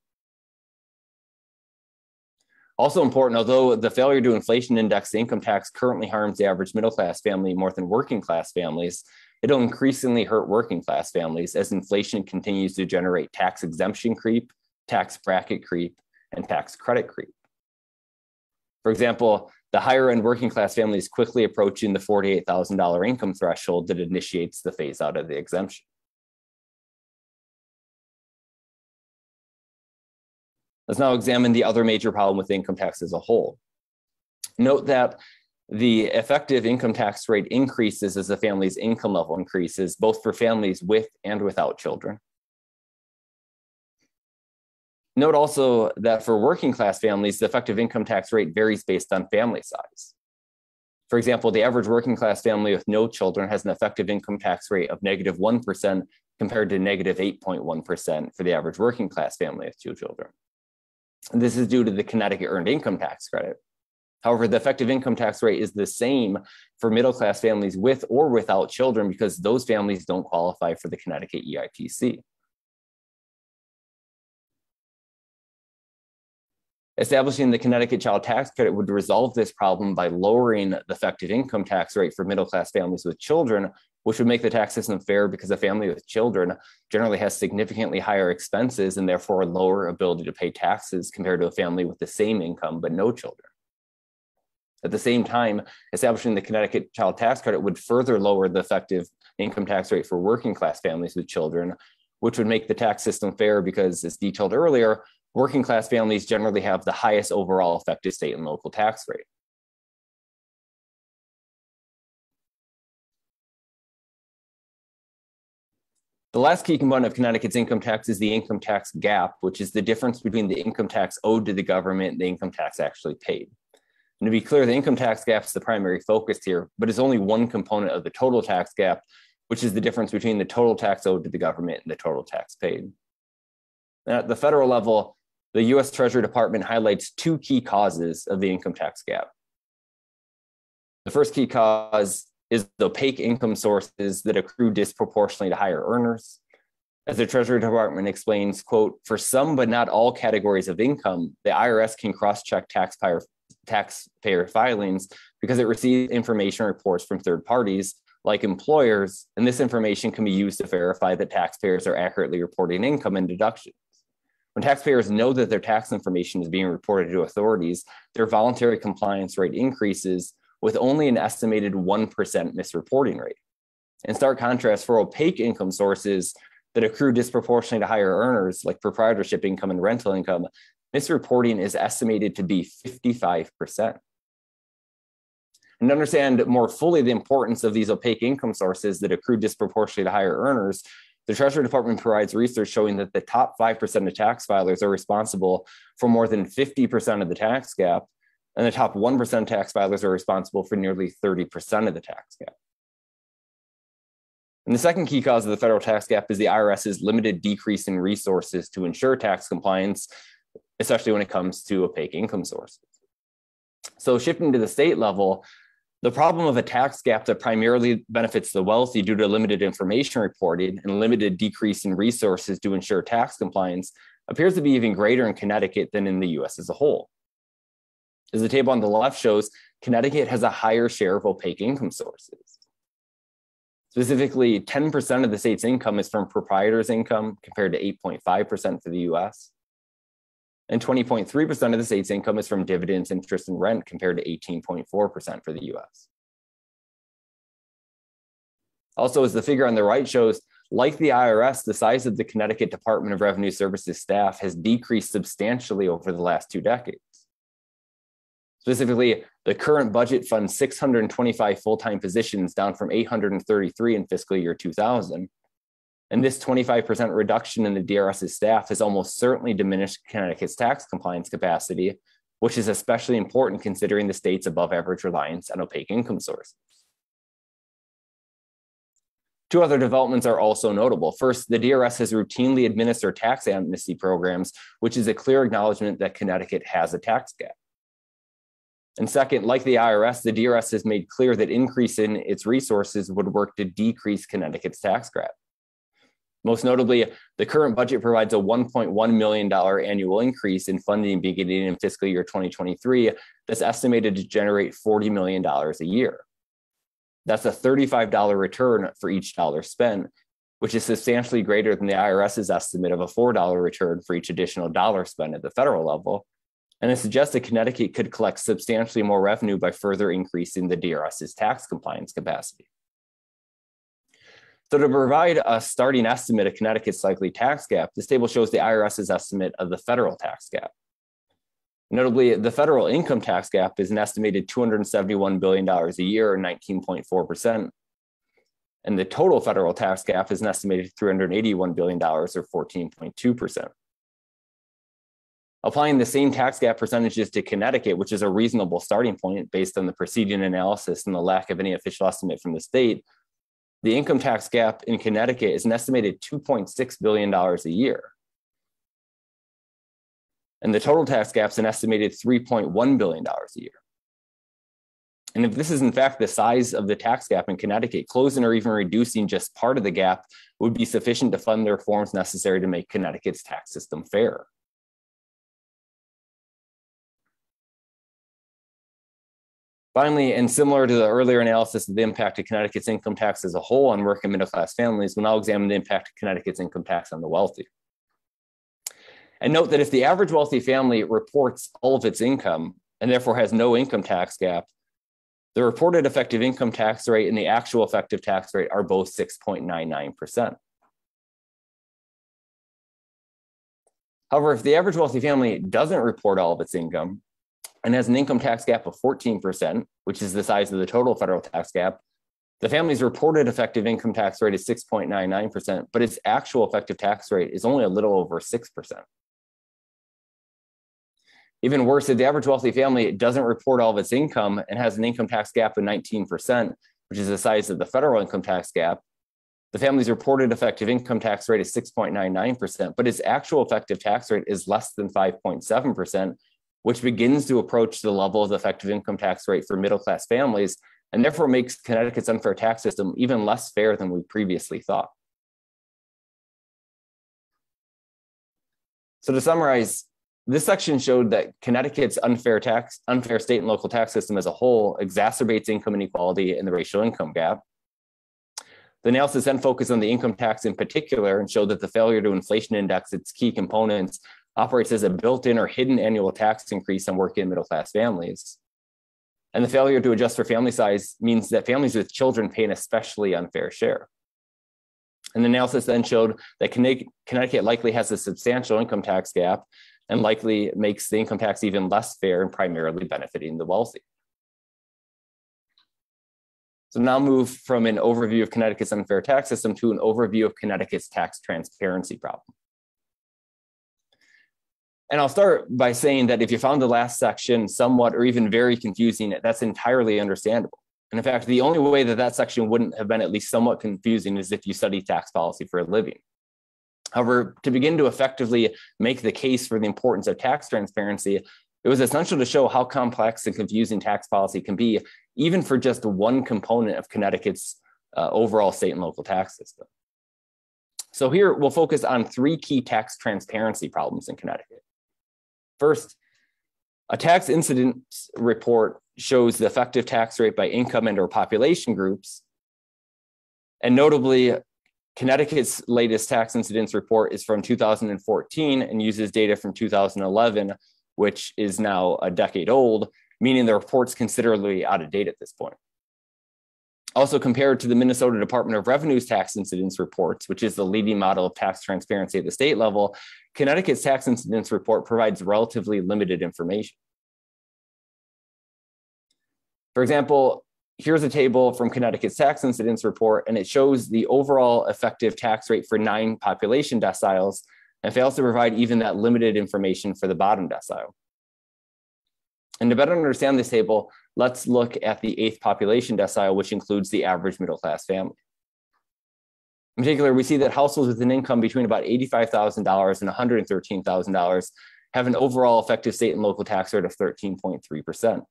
Speaker 8: Also important, although the failure to inflation index the income tax currently harms the average middle class family more than working class families, it'll increasingly hurt working class families as inflation continues to generate tax exemption creep, tax bracket creep, and tax credit creep. For example, the higher end working class family is quickly approaching the $48,000 income threshold that initiates the phase out of the exemption. Let's now examine the other major problem with income tax as a whole. Note that the effective income tax rate increases as the family's income level increases, both for families with and without children. Note also that for working class families, the effective income tax rate varies based on family size. For example, the average working class family with no children has an effective income tax rate of -1% compared to -8.1% for the average working class family with 2 children. And this is due to the Connecticut Earned Income Tax Credit. However, the effective income tax rate is the same for middle class families with or without children because those families don't qualify for the Connecticut EITC. Establishing the Connecticut Child Tax Credit would resolve this problem by lowering the effective income tax rate for middle-class families with children, which would make the tax system fair because a family with children generally has significantly higher expenses and therefore a lower ability to pay taxes compared to a family with the same income but no children. At the same time, establishing the Connecticut Child Tax Credit would further lower the effective income tax rate for working-class families with children, which would make the tax system fair because, as detailed earlier, working class families generally have the highest overall effective state and local tax rate. The last key component of Connecticut's income tax is the income tax gap, which is the difference between the income tax owed to the government and the income tax actually paid. And to be clear, the income tax gap is the primary focus here, but it's only one component of the total tax gap, which is the difference between the total tax owed to the government and the total tax paid. And at the federal level, the U.S. Treasury Department highlights 2 key causes of the income tax gap. The first key cause is the opaque income sources that accrue disproportionately to higher earners. As the Treasury Department explains, quote, for some but not all categories of income, the IRS can cross-check taxpayer filings because it receives information reports from third parties like employers, and this information can be used to verify that taxpayers are accurately reporting income and deductions. When taxpayers know that their tax information is being reported to authorities, their voluntary compliance rate increases with only an estimated 1% misreporting rate. In stark contrast, for opaque income sources that accrue disproportionately to higher earners, like proprietorship income and rental income, misreporting is estimated to be 55%. And to understand more fully the importance of these opaque income sources that accrue disproportionately to higher earners, the Treasury Department provides research showing that the top 5% of tax filers are responsible for more than 50% of the tax gap, and the top 1% of tax filers are responsible for nearly 30% of the tax gap. And the second key cause of the federal tax gap is the IRS's limited decrease in resources to ensure tax compliance, especially when it comes to opaque income sources. So shifting to the state level, the problem of a tax gap that primarily benefits the wealthy due to limited information reporting and limited decrease in resources to ensure tax compliance appears to be even greater in Connecticut than in the US as a whole. As the table on the left shows, Connecticut has a higher share of opaque income sources. Specifically, 10% of the state's income is from proprietors' income compared to 8.5% for the US. And 20.3% of the state's income is from dividends, interest, and rent compared to 18.4% for the US. Also, as the figure on the right shows, like the IRS, the size of the Connecticut Department of Revenue Services staff has decreased substantially over the last 2 decades. Specifically, the current budget funds 625 full-time positions, down from 833 in fiscal year 2000. And this 25% reduction in the DRS's staff has almost certainly diminished Connecticut's tax compliance capacity, which is especially important considering the state's above average reliance on opaque income sources. 2 other developments are also notable. First, the DRS has routinely administered tax amnesty programs, which is a clear acknowledgement that Connecticut has a tax gap. And second, like the IRS, the DRS has made clear that increasing its resources would work to decrease Connecticut's tax gap. Most notably, the current budget provides a $1.1 million annual increase in funding beginning in fiscal year 2023 that's estimated to generate $40 million a year. That's a $35 return for each dollar spent, which is substantially greater than the IRS's estimate of a $4 return for each additional dollar spent at the federal level. And it suggests that Connecticut could collect substantially more revenue by further increasing the DRS's tax compliance capacity. So to provide a starting estimate of Connecticut's likely tax gap, this table shows the IRS's estimate of the federal tax gap. Notably, the federal income tax gap is an estimated $271 billion a year, or 19.4%. And the total federal tax gap is an estimated $381 billion, or 14.2%. Applying the same tax gap percentages to Connecticut, which is a reasonable starting point based on the preceding analysis and the lack of any official estimate from the state, the income tax gap in Connecticut is an estimated $2.6 billion a year. And the total tax gap is an estimated $3.1 billion a year. And if this is in fact the size of the tax gap in Connecticut, closing or even reducing just part of the gap would be sufficient to fund the reforms necessary to make Connecticut's tax system fair. Finally, and similar to the earlier analysis of the impact of Connecticut's income tax as a whole on working middle-class families, we'll now examine the impact of Connecticut's income tax on the wealthy. And note that if the average wealthy family reports all of its income and therefore has no income tax gap, the reported effective income tax rate and the actual effective tax rate are both 6.99%. However, if the average wealthy family doesn't report all of its income and has an income tax gap of 14%, which is the size of the total federal tax gap, the family's reported effective income tax rate is 6.99%, but its actual effective tax rate is only a little over 6%. Even worse, if the average wealthy family doesn't report all of its income and has an income tax gap of 19%, which is the size of the federal income tax gap, the family's reported effective income tax rate is 6.99%, but its actual effective tax rate is less than 5.7%, which begins to approach the level of the effective income tax rate for middle-class families, and therefore makes Connecticut's unfair tax system even less fair than we previously thought. So to summarize, this section showed that Connecticut's unfair state and local tax system as a whole exacerbates income inequality and the racial income gap. The analysis then focused on the income tax in particular and showed that the failure to inflation index its key components operates as a built-in or hidden annual tax increase on working and middle-class families. And the failure to adjust for family size means that families with children pay an especially unfair share. And the analysis then showed that Connecticut likely has a substantial income tax gap and likely makes the income tax even less fair and primarily benefiting the wealthy. So now move from an overview of Connecticut's unfair tax system to an overview of Connecticut's tax transparency problem. And I'll start by saying that if you found the last section somewhat or even very confusing, that's entirely understandable. And in fact, the only way that that section wouldn't have been at least somewhat confusing is if you study tax policy for a living. However, to begin to effectively make the case for the importance of tax transparency, it was essential to show how complex and confusing tax policy can be, even for just one component of Connecticut's overall state and local tax system. So here we'll focus on three key tax transparency problems in Connecticut. First, a tax incidence report shows the effective tax rate by income and/or population groups. And notably, Connecticut's latest tax incidence report is from 2014 and uses data from 2011, which is now a decade old, meaning the report's considerably out of date at this point. Also, compared to the Minnesota Department of Revenue's tax incidence reports, which is the leading model of tax transparency at the state level, Connecticut's tax incidence report provides relatively limited information. For example, here's a table from Connecticut's tax incidence report, and it shows the overall effective tax rate for 9 population deciles and fails to provide even that limited information for the bottom decile. And to better understand this table, let's look at the 8th population decile, which includes the average middle-class family. In particular, we see that households with an income between about $85,000 and $113,000 have an overall effective state and local tax rate of 13.3%.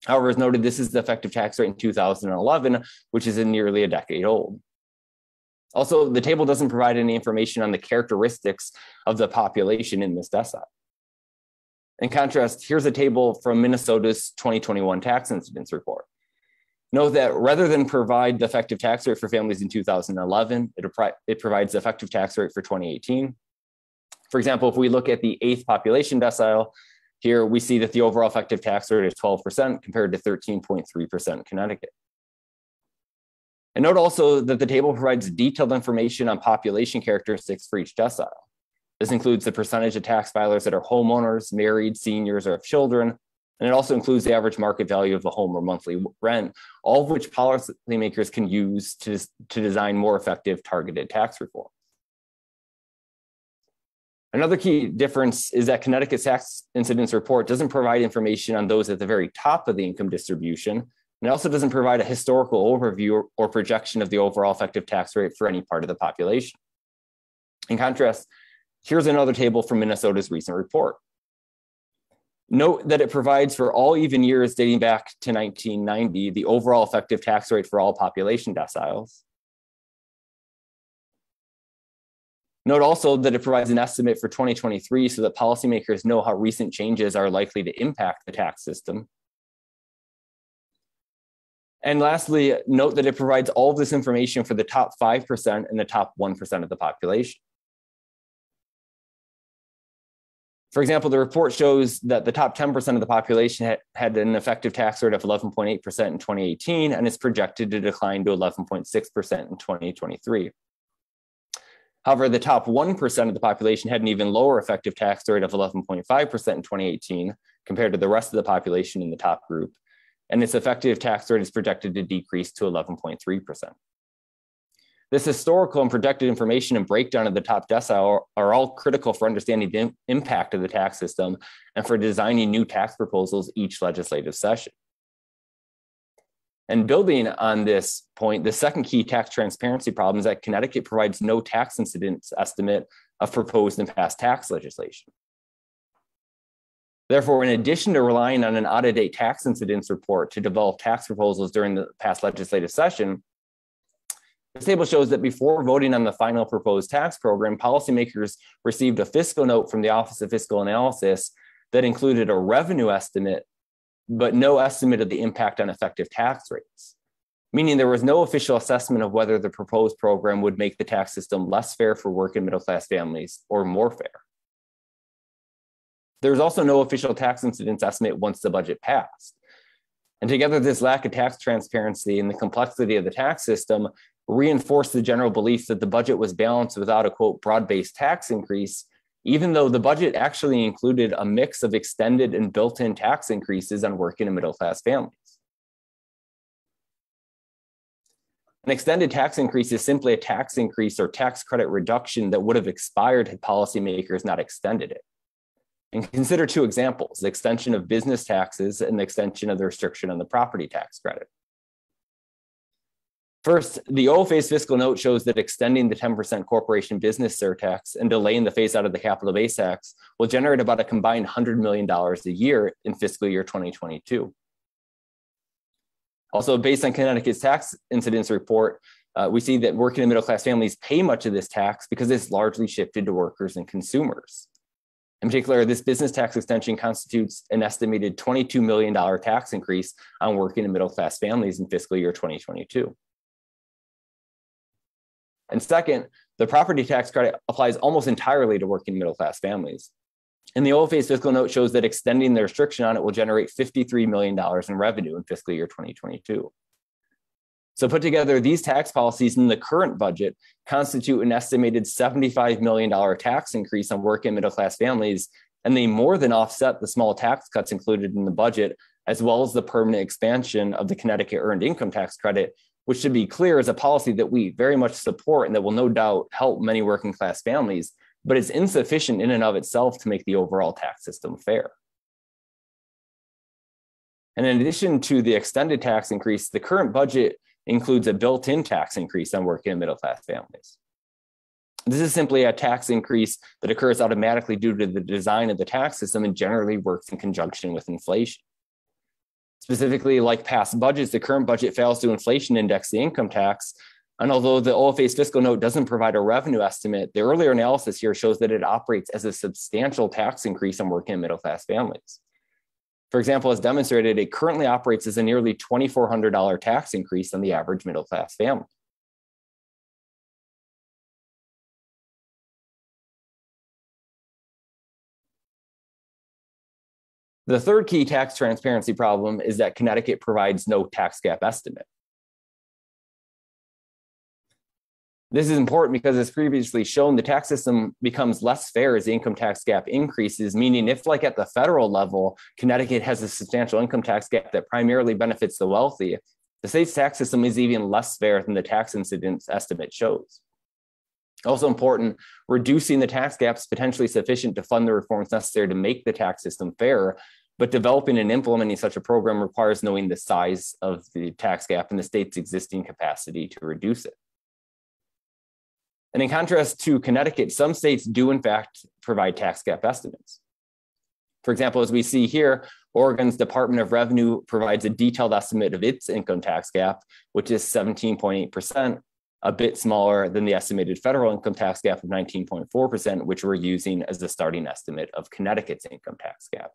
Speaker 8: However, as noted, this is the effective tax rate in 2011, which is nearly a decade old. Also, the table doesn't provide any information on the characteristics of the population in this decile. In contrast, here's a table from Minnesota's 2021 tax incidence report. Note that rather than provide the effective tax rate for families in 2011, it provides the effective tax rate for 2018. For example, if we look at the 8th population decile, here we see that the overall effective tax rate is 12% compared to 13.3% in Connecticut. And note also that the table provides detailed information on population characteristics for each decile. This includes the percentage of tax filers that are homeowners, married, seniors, or have children. And it also includes the average market value of the home or monthly rent, all of which policymakers can use to design more effective targeted tax reform. Another key difference is that Connecticut's tax incidence report doesn't provide information on those at the very top of the income distribution. And it also doesn't provide a historical overview or projection of the overall effective tax rate for any part of the population. In contrast, here's another table from Minnesota's recent report. Note that it provides for all even years dating back to 1990, the overall effective tax rate for all population deciles. Note also that it provides an estimate for 2023 so that policymakers know how recent changes are likely to impact the tax system. And lastly, note that it provides all of this information for the top 5% and the top 1% of the population. For example, the report shows that the top 10% of the population had an effective tax rate of 11.8% in 2018 and is projected to decline to 11.6% in 2023. However, the top 1% of the population had an even lower effective tax rate of 11.5% in 2018 compared to the rest of the population in the top group, and its effective tax rate is projected to decrease to 11.3%. This historical and projected information and breakdown of the top decile are all critical for understanding the impact of the tax system and for designing new tax proposals each legislative session. And building on this point, the second key tax transparency problem is that Connecticut provides no tax incidence estimate of proposed and passed tax legislation. Therefore, in addition to relying on an out-of-date tax incidence report to develop tax proposals during the past legislative session, this table shows that before voting on the final proposed tax program, policymakers received a fiscal note from the Office of Fiscal Analysis that included a revenue estimate, but no estimate of the impact on effective tax rates, meaning there was no official assessment of whether the proposed program would make the tax system less fair for working middle-class families or more fair. There was also no official tax incidence estimate once the budget passed. And together, this lack of tax transparency and the complexity of the tax system reinforced the general belief that the budget was balanced without a, quote, broad-based tax increase, even though the budget actually included a mix of extended and built-in tax increases on working and middle-class families. An extended tax increase is simply a tax increase or tax credit reduction that would have expired had policymakers not extended it. And consider two examples: the extension of business taxes and the extension of the restriction on the property tax credit. First, the OFA's fiscal note shows that extending the 10% corporation business surtax and delaying the phase out of the capital base tax will generate about a combined $100 million a year in fiscal year 2022. Also, based on Connecticut's tax incidence report, we see that working and middle class families pay much of this tax because it's largely shifted to workers and consumers. In particular, this business tax extension constitutes an estimated $22 million tax increase on working and middle class families in fiscal year 2022. And second, the property tax credit applies almost entirely to working middle class families. And the OFA's fiscal note shows that extending the restriction on it will generate $53 million in revenue in fiscal year 2022. So put together, these tax policies in the current budget constitute an estimated $75 million tax increase on working middle class families, and they more than offset the small tax cuts included in the budget, as well as the permanent expansion of the Connecticut Earned Income Tax Credit, which, to be clear, is a policy that we very much support and that will no doubt help many working class families, but it's insufficient in and of itself to make the overall tax system fair. And in addition to the extended tax increase, the current budget includes a built-in tax increase on working and middle class families. This is simply a tax increase that occurs automatically due to the design of the tax system and generally works in conjunction with inflation. Specifically, like past budgets, the current budget fails to inflation index the income tax. And although the OFA's fiscal note doesn't provide a revenue estimate, the earlier analysis here shows that it operates as a substantial tax increase on working and middle class families. For example, as demonstrated, it currently operates as a nearly $2,400 tax increase on the average middle class family. The third key tax transparency problem is that Connecticut provides no tax gap estimate. This is important because, as previously shown, the tax system becomes less fair as the income tax gap increases, meaning if, like at the federal level, Connecticut has a substantial income tax gap that primarily benefits the wealthy, the state's tax system is even less fair than the tax incidence estimate shows. Also important, reducing the tax gap is potentially sufficient to fund the reforms necessary to make the tax system fairer, but developing and implementing such a program requires knowing the size of the tax gap and the state's existing capacity to reduce it. And in contrast to Connecticut, some states do in fact provide tax gap estimates. For example, as we see here, Oregon's Department of Revenue provides a detailed estimate of its income tax gap, which is 17.8%, a bit smaller than the estimated federal income tax gap of 19.4%, which we're using as the starting estimate of Connecticut's income tax gap.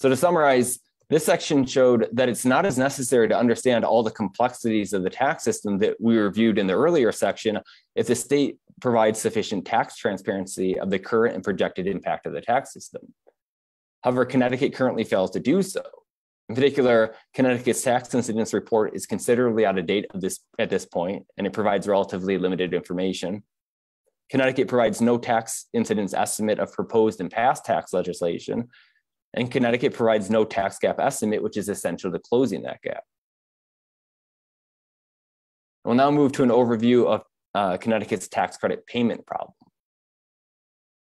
Speaker 8: So to summarize, this section showed that it's not as necessary to understand all the complexities of the tax system that we reviewed in the earlier section if the state provides sufficient tax transparency of the current and projected impact of the tax system. However, Connecticut currently fails to do so. In particular, Connecticut's tax incidence report is considerably out of date at this point, and it provides relatively limited information. Connecticut provides no tax incidence estimate of proposed and past tax legislation, and Connecticut provides no tax gap estimate, which is essential to closing that gap. We'll now move to an overview of Connecticut's tax credit payment problem.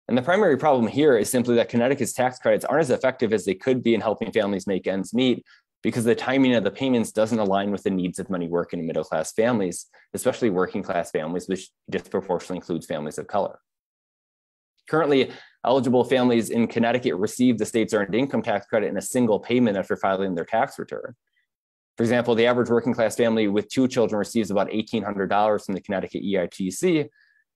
Speaker 8: And the primary problem here is simply that Connecticut's tax credits aren't as effective as they could be in helping families make ends meet because the timing of the payments doesn't align with the needs of many working and middle class families, especially working class families, which disproportionately includes families of color. Currently, eligible families in Connecticut receive the state's earned income tax credit in a single payment after filing their tax return. For example, the average working class family with 2 children receives about $1,800 from the Connecticut EITC,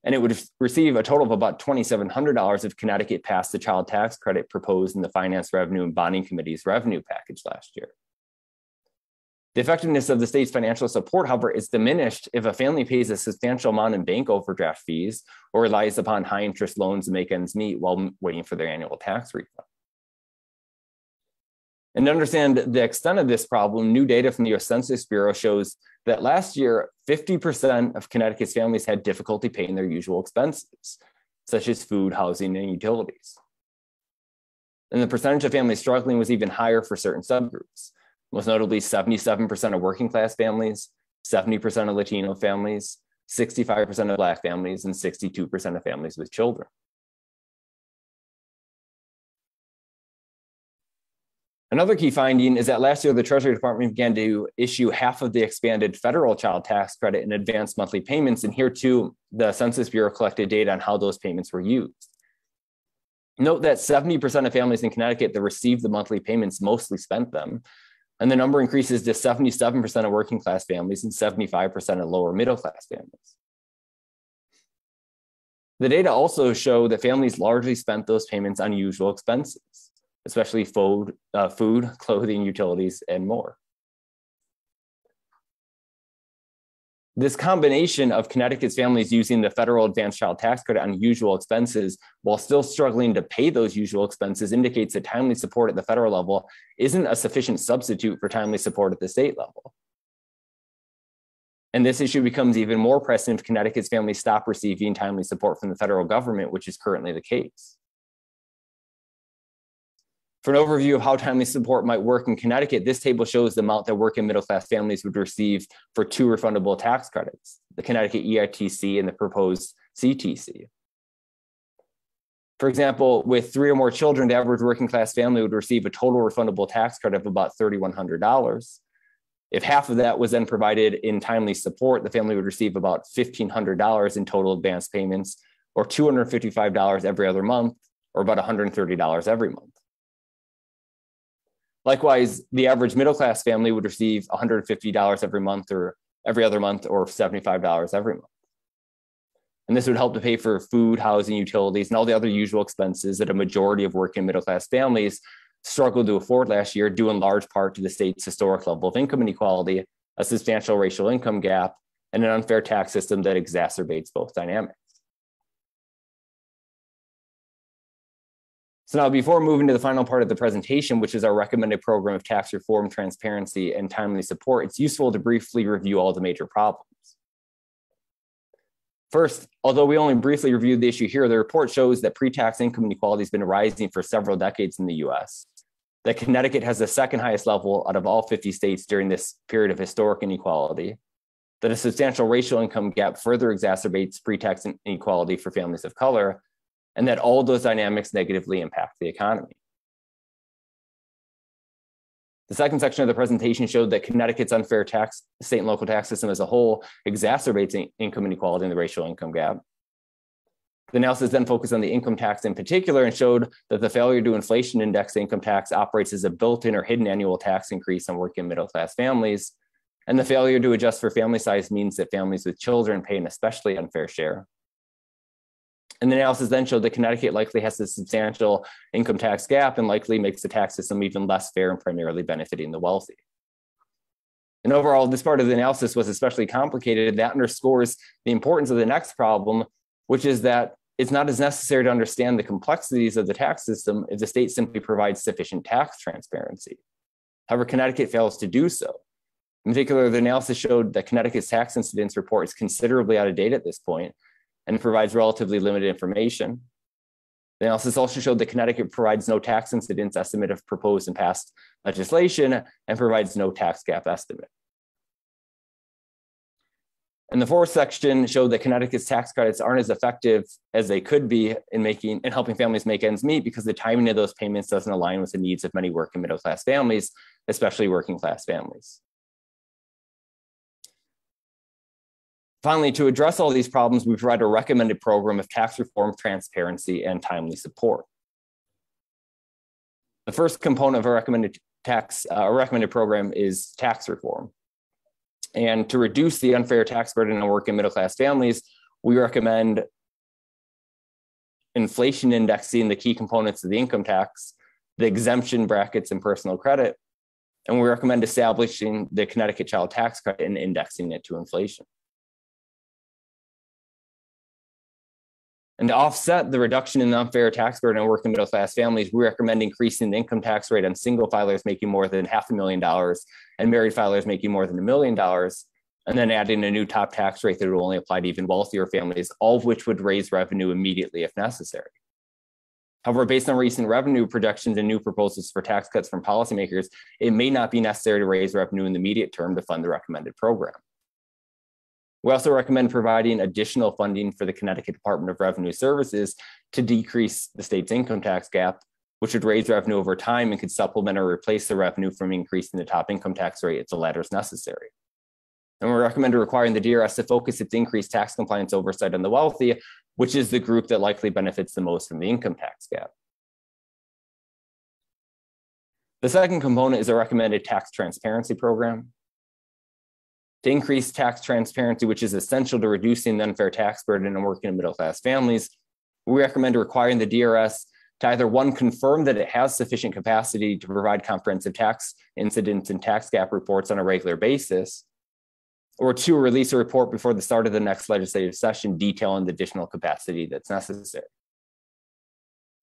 Speaker 8: and it would receive a total of about $2,700 if Connecticut passed the child tax credit proposed in the Finance, Revenue, and Bonding Committee's revenue package last year. The effectiveness of the state's financial support, however, is diminished if a family pays a substantial amount in bank overdraft fees or relies upon high interest loans to make ends meet while waiting for their annual tax refund. And to understand the extent of this problem, new data from the U.S. Census Bureau shows that last year, 50% of Connecticut's families had difficulty paying their usual expenses, such as food, housing, and utilities. And the percentage of families struggling was even higher for certain subgroups. most notably 77% of working class families, 70% of Latino families, 65% of Black families, and 62% of families with children. Another key finding is that last year, the Treasury Department began to issue half of the expanded federal child tax credit in advanced monthly payments. And here too, the Census Bureau collected data on how those payments were used. Note that 70% of families in Connecticut that received the monthly payments mostly spent them. And the number increases to 77% of working class families and 75% of lower middle class families. The data also show that families largely spent those payments on usual expenses, especially food, clothing, utilities, and more. This combination of Connecticut's families using the federal advanced child tax credit on usual expenses while still struggling to pay those usual expenses indicates that timely support at the federal level isn't a sufficient substitute for timely support at the state level. And this issue becomes even more pressing if Connecticut's families stop receiving timely support from the federal government, which is currently the case. For an overview of how timely support might work in Connecticut, this table shows the amount that working middle class families would receive for two refundable tax credits, the Connecticut EITC and the proposed CTC. For example, with 3 or more children, the average working class family would receive a total refundable tax credit of about $3,100. If half of that was then provided in timely support, the family would receive about $1,500 in total advance payments, or $255 every other month, or about $130 every month. Likewise, the average middle class family would receive $150 every month or every other month, or $75 every month. And this would help to pay for food, housing, utilities, and all the other usual expenses that a majority of working middle class families struggled to afford last year, due in large part to the state's historic level of income inequality, a substantial racial income gap, and an unfair tax system that exacerbates both dynamics. So now, before moving to the final part of the presentation, which is our recommended program of tax reform, transparency, and timely support, it's useful to briefly review all the major problems. First, although we only briefly reviewed the issue here, the report shows that pre-tax income inequality has been rising for several decades in the US, that Connecticut has the second highest level out of all 50 states during this period of historic inequality, that a substantial racial income gap further exacerbates pre-tax inequality for families of color, and that all those dynamics negatively impact the economy. The second section of the presentation showed that Connecticut's unfair state and local tax system as a whole exacerbates income inequality and the racial income gap. The analysis then focused on the income tax in particular and showed that the failure to inflation index the income tax operates as a built-in or hidden annual tax increase on working middle-class families, and the failure to adjust for family size means that families with children pay an especially unfair share. And the analysis then showed that Connecticut likely has a substantial income tax gap and likely makes the tax system even less fair and primarily benefiting the wealthy. And overall, this part of the analysis was especially complicated. That underscores the importance of the next problem, which is that it's not as necessary to understand the complexities of the tax system if the state simply provides sufficient tax transparency. However, Connecticut fails to do so. In particular, the analysis showed that Connecticut's tax incidence report is considerably out of date at this point and provides relatively limited information. The analysis also showed that Connecticut provides no tax incidence estimate of proposed and passed legislation and provides no tax gap estimate. And the fourth section showed that Connecticut's tax credits aren't as effective as they could be in helping families make ends meet because the timing of those payments doesn't align with the needs of many working middle class families, especially working class families. Finally, to address all these problems, we provide a recommended program of tax reform, transparency, and timely support. The first component of a recommended program is tax reform. And to reduce the unfair tax burden on working middle class families, we recommend inflation indexing the key components of the income tax, the exemption brackets and personal credit, and we recommend establishing the Connecticut child tax credit and indexing it to inflation. And to offset the reduction in the unfair tax burden on working middle class families, we recommend increasing the income tax rate on single filers making more than $500,000 and married filers making more than $1 million, and then adding a new top tax rate that would only apply to even wealthier families, all of which would raise revenue immediately if necessary. However, based on recent revenue projections and new proposals for tax cuts from policymakers, it may not be necessary to raise revenue in the immediate term to fund the recommended program. We also recommend providing additional funding for the Connecticut Department of Revenue Services to decrease the state's income tax gap, which would raise revenue over time and could supplement or replace the revenue from increasing the top income tax rate if the latter is necessary. And we recommend requiring the DRS to focus its increased tax compliance oversight on the wealthy, which is the group that likely benefits the most from the income tax gap. The second component is a recommended tax transparency program. To increase tax transparency, which is essential to reducing the unfair tax burden on working and middle-class families, we recommend requiring the DRS to either one, confirm that it has sufficient capacity to provide comprehensive tax incidence and tax gap reports on a regular basis, or two, release a report before the start of the next legislative session detailing the additional capacity that's necessary.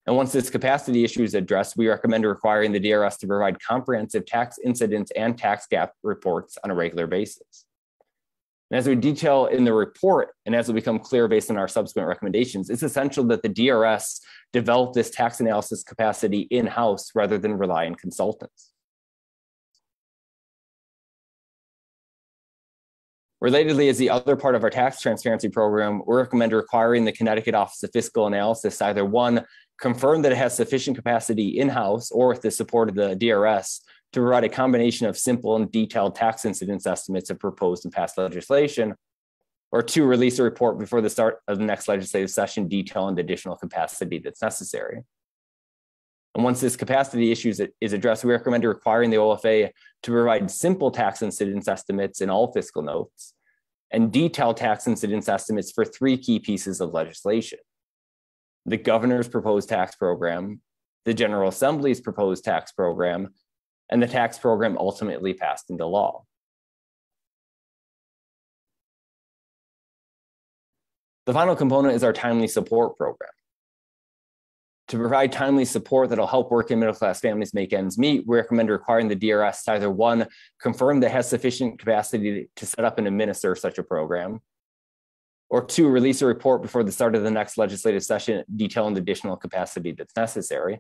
Speaker 8: And once this capacity issue is addressed, we recommend requiring the DRS to provide comprehensive tax incidence and tax gap reports on a regular basis. And as we detail in the report, and as will become clear based on our subsequent recommendations, it's essential that the DRS develop this tax analysis capacity in-house rather than rely on consultants. Relatedly, as the other part of our tax transparency program, we recommend requiring the Connecticut Office of Fiscal Analysis to either one, confirm that it has sufficient capacity in-house or with the support of the DRS to provide a combination of simple and detailed tax incidence estimates of proposed and passed legislation, or two, release a report before the start of the next legislative session detailing the additional capacity that's necessary. And once this capacity issue is addressed, we recommend requiring the OFA to provide simple tax incidence estimates in all fiscal notes and detailed tax incidence estimates for three key pieces of legislation: the governor's proposed tax program, the General Assembly's proposed tax program, and the tax program ultimately passed into law. The final component is our timely support program. To provide timely support that'll help working middle-class families make ends meet, we recommend requiring the DRS to either one, confirm that it has sufficient capacity to set up and administer such a program, or two, release a report before the start of the next legislative session detailing the additional capacity that's necessary.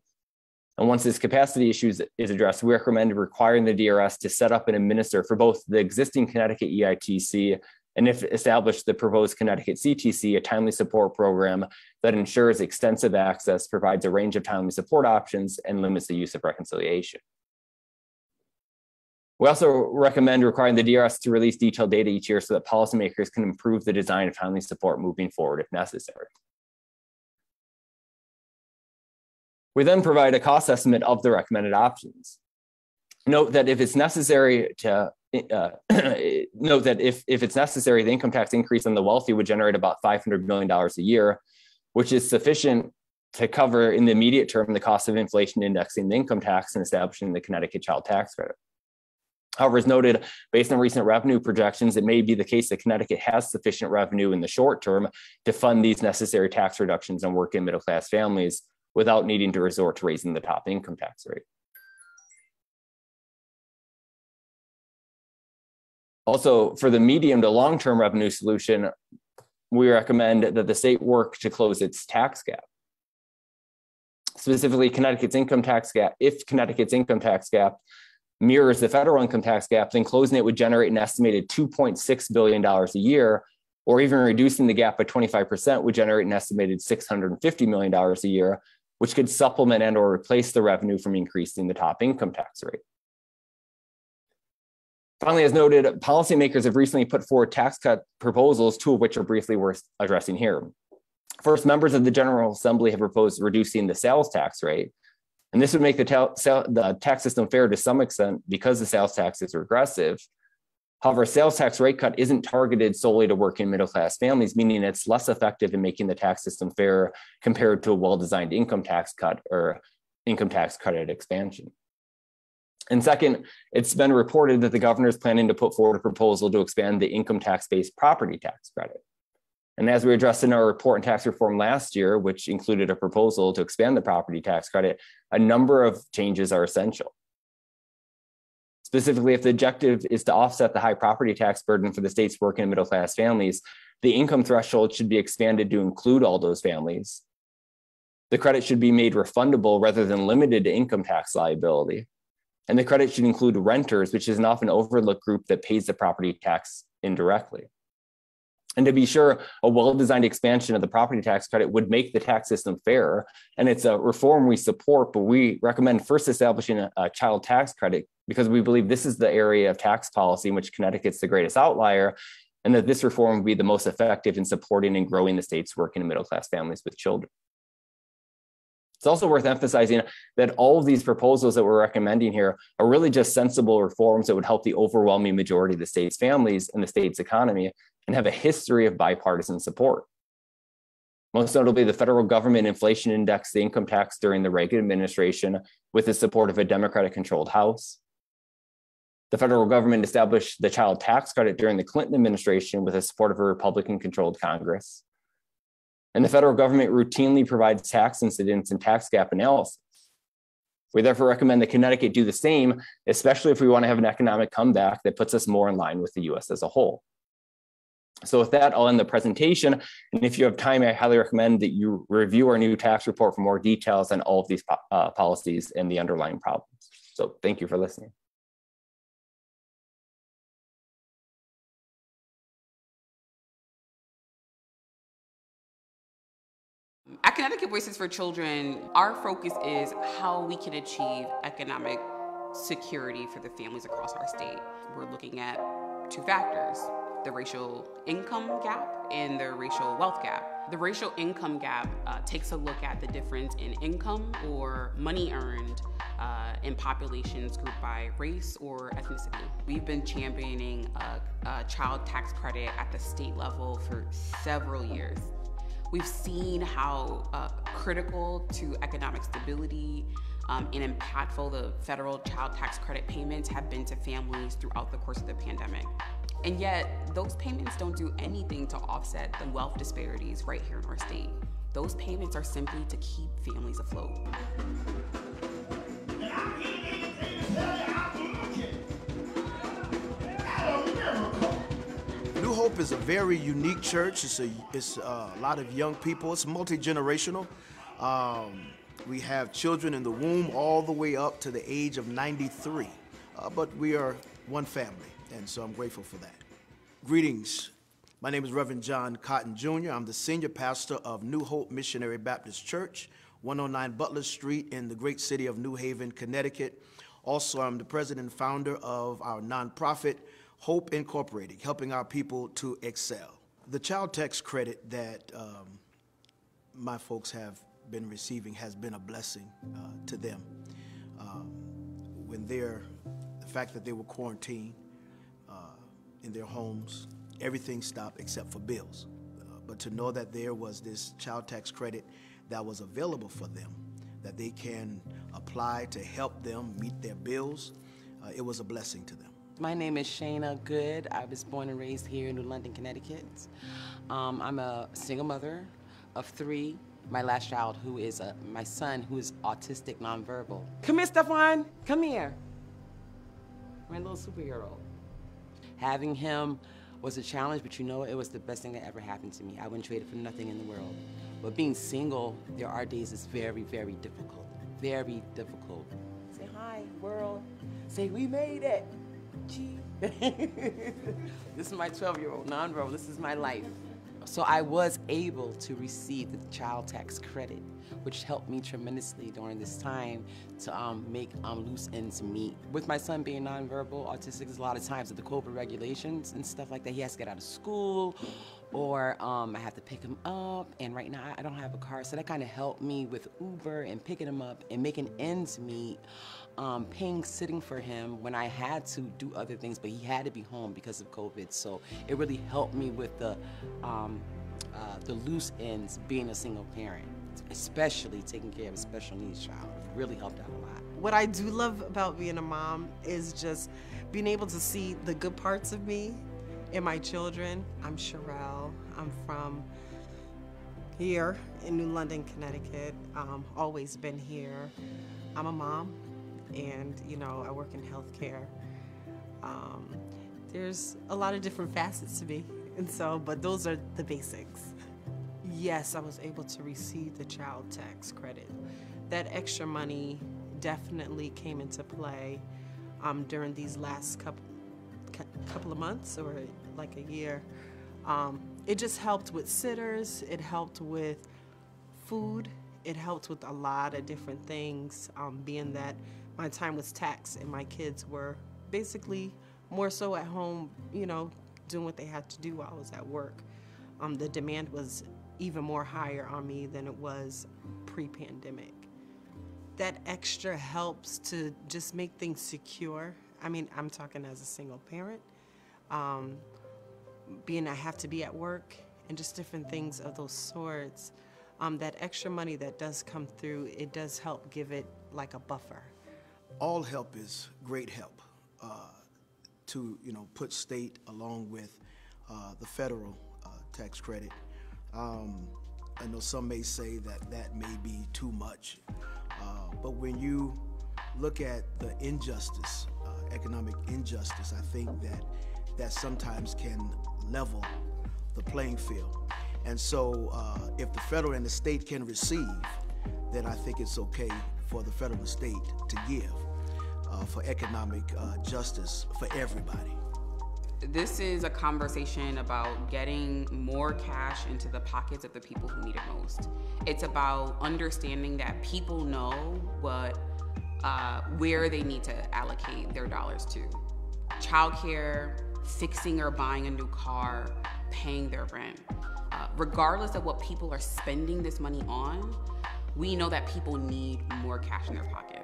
Speaker 8: And once this capacity issue is addressed, we recommend requiring the DRS to set up and administer for both the existing Connecticut EITC and, if established, the proposed Connecticut CTC, a timely support program that ensures extensive access, provides a range of timely support options, and limits the use of reconciliation. We also recommend requiring the DRS to release detailed data each year so that policymakers can improve the design of timely support moving forward if necessary. We then provide a cost estimate of the recommended options. Note that if it's necessary, the income tax increase on the wealthy would generate about $500 million a year, which is sufficient to cover in the immediate term the cost of inflation indexing the income tax and establishing the Connecticut child tax credit. However, as noted, based on recent revenue projections, it may be the case that Connecticut has sufficient revenue in the short term to fund these necessary tax reductions on working middle-class families without needing to resort to raising the top income tax rate. Also, for the medium to long-term revenue solution, we recommend that the state work to close its tax gap. Specifically, Connecticut's income tax gap. If Connecticut's income tax gap mirrors the federal income tax gap, then closing it would generate an estimated $2.6 billion a year, or even reducing the gap by 25% would generate an estimated $650 million a year, which could supplement and or replace the revenue from increasing the top income tax rate. Finally, as noted, policymakers have recently put forward tax cut proposals, two of which are briefly worth addressing here. First, members of the General Assembly have proposed reducing the sales tax rate, and this would make the tax system fair to some extent because the sales tax is regressive. However, a sales tax rate cut isn't targeted solely to working middle-class families, meaning it's less effective in making the tax system fair compared to a well-designed income tax cut or income tax credit expansion. And second, it's been reported that the governor is planning to put forward a proposal to expand the income tax-based property tax credit. And as we addressed in our report on tax reform last year, which included a proposal to expand the property tax credit, a number of changes are essential. Specifically, if the objective is to offset the high property tax burden for the state's working and middle-class families, the income threshold should be expanded to include all those families. The credit should be made refundable rather than limited to income tax liability. And the credit should include renters, which is an often overlooked group that pays the property tax indirectly. And to be sure, a well-designed expansion of the property tax credit would make the tax system fairer. And it's a reform we support, but we recommend first establishing a child tax credit because we believe this is the area of tax policy in which Connecticut's the greatest outlier, and that this reform would be the most effective in supporting and growing the state's working and middle-class families with children. It's also worth emphasizing that all of these proposals that we're recommending here are really just sensible reforms that would help the overwhelming majority of the state's families and the state's economy and have a history of bipartisan support. Most notably, the federal government inflation indexed the income tax during the Reagan administration with the support of a Democratic-controlled House. The federal government established the child tax credit during the Clinton administration with the support of a Republican-controlled Congress. And the federal government routinely provides tax incidence and tax gap analysis. We therefore recommend that Connecticut do the same, especially if we want to have an economic comeback that puts us more in line with the US as a whole. So with that, I'll end the presentation. And if you have time, I highly recommend that you review our new tax report for more details on all of these policies and the underlying problems. So thank you for listening.
Speaker 1: At Connecticut Voices for Children, our focus is how we can achieve economic security for the families across our state. We're looking at two factors: the racial income gap and the racial wealth gap. The racial income gap takes a look at the difference in income or money earned in populations grouped by race or ethnicity. We've been championing a child tax credit at the state level for several years. We've seen how critical to economic stability and impactful the federal child tax credit payments have been to families throughout the course of the pandemic. And yet, those payments don't do anything to offset the wealth disparities right here in our state. Those payments are simply to keep families afloat.
Speaker 3: New Hope is a very unique church. It's a lot of young people. It's multi-generational. We have children in the womb all the way up to the age of 93. But we are one family, and so I'm grateful for that. Greetings. My name is Reverend John Cotton Jr. I'm the senior pastor of New Hope Missionary Baptist Church, 109 Butler Street in the great city of New Haven, Connecticut. Also, I'm the president and founder of our nonprofit, Hope Incorporated, helping our people to excel. The child tax credit that my folks have been receiving has been a blessing to them. The fact that they were quarantined in their homes, everything stopped except for bills. But to know that there was this child tax credit that was available for them, that they can apply to help them meet their bills, it was a blessing to them.
Speaker 9: My name is Shayna Good. I was born and raised here in New London, Connecticut. I'm a single mother of 3. My last child, who is my son, who is autistic nonverbal. Come here, Stefan. Come here. My little superhero. Having him was a challenge, but you know, it was the best thing that ever happened to me. I wouldn't trade it for nothing in the world. But being single, there are days it's very, very difficult. Very difficult. Say hi, world. Say, we made it. Gee. This is my 12-year-old nonverbal. This is my life. So I was able to receive the child tax credit, which helped me tremendously during this time to make loose ends meet. With my son being nonverbal, autistic, there's a lot of times with the COVID regulations and stuff like that, he has to get out of school, or I have to pick him up, and right now I don't have a car, so that kind of helped me with Uber and picking him up and making ends meet, paying sitting for him when I had to do other things, but he had to be home because of COVID, so it really helped me with the loose ends being a single parent, especially taking care of a special needs child. It really helped out a lot.
Speaker 5: What I do love about being a mom is just being able to see the good parts of me in my children. I'm Sherelle. I'm from here in New London, Connecticut. Always been here. I'm a mom, and you know, I work in healthcare. There's a lot of different facets to me, and so, but those are the basics. Yes, I was able to receive the child tax credit. That extra money definitely came into play during these last couple of months or like a year. It just helped with sitters, it helped with food, it helped with a lot of different things, being that my time was taxed and my kids were basically more so at home, doing what they had to do while I was at work. The demand was even more higher on me than it was pre-pandemic. That extra helps to just make things secure. I mean, I'm talking as a single parent, being I have to be at work and just different things of those sorts. That extra money that does come through, it does help give it like a buffer.
Speaker 3: All help is great help to put state along with the federal tax credit. I know some may say that may be too much, but when you look at the injustice, economic injustice, I think that sometimes can level the playing field. And so if the federal and the state can receive, then I think it's okay for the federal and state to give for economic justice for everybody.
Speaker 1: This is a conversation about getting more cash into the pockets of the people who need it most. It's about understanding that people know where they need to allocate their dollars to. Childcare, fixing or buying a new car, paying their rent. Regardless of what people are spending this money on, we know that people need more cash in their pockets.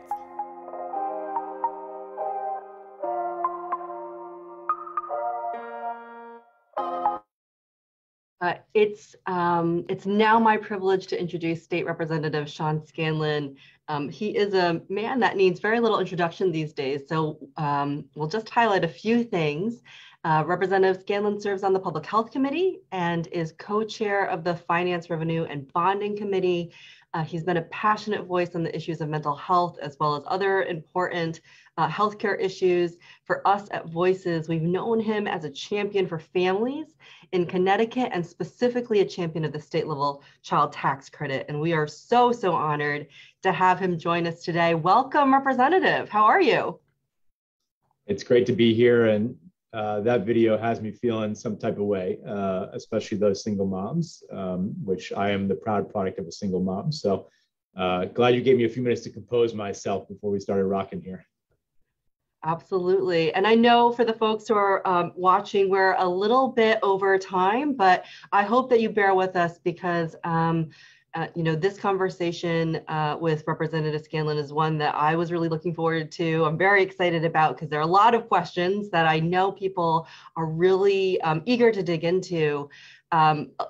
Speaker 2: It's now my privilege to introduce State Representative Shawn Scanlon. He is a man that needs very little introduction these days, so we'll just highlight a few things. Representative Scanlon serves on the Public Health Committee and is co-chair of the Finance, Revenue, and Bonding Committee. He's been a passionate voice on the issues of mental health as well as other important healthcare issues. For us at Voices, we've known him as a champion for families in Connecticut and specifically a champion of the state level child tax credit. And we are so honored to have him join us today. Welcome, Representative. How are you?
Speaker 10: It's great to be here, and that video has me feeling some type of way, especially those single moms, which I am the proud product of a single mom. So glad you gave me a few minutes to compose myself before we started rocking here.
Speaker 2: Absolutely. And I know for the folks who are watching, we're a little bit over time, but I hope that you bear with us because this conversation with Representative Scanlon is one that I was really looking forward to. I'm very excited about because there are a lot of questions that I know people are really eager to dig into.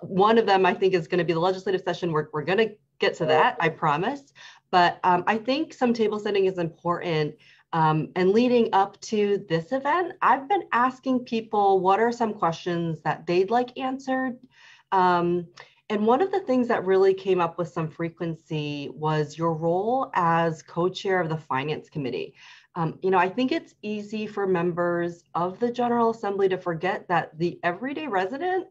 Speaker 2: One of them, I think, is going to be the legislative session. We're going to get to that, I promise. But I think some table setting is important. And leading up to this event, I've been asking people what are some questions that they'd like answered. And one of the things that really came up with some frequency was your role as co-chair of the Finance Committee. I think it's easy for members of the General Assembly to forget that the everyday resident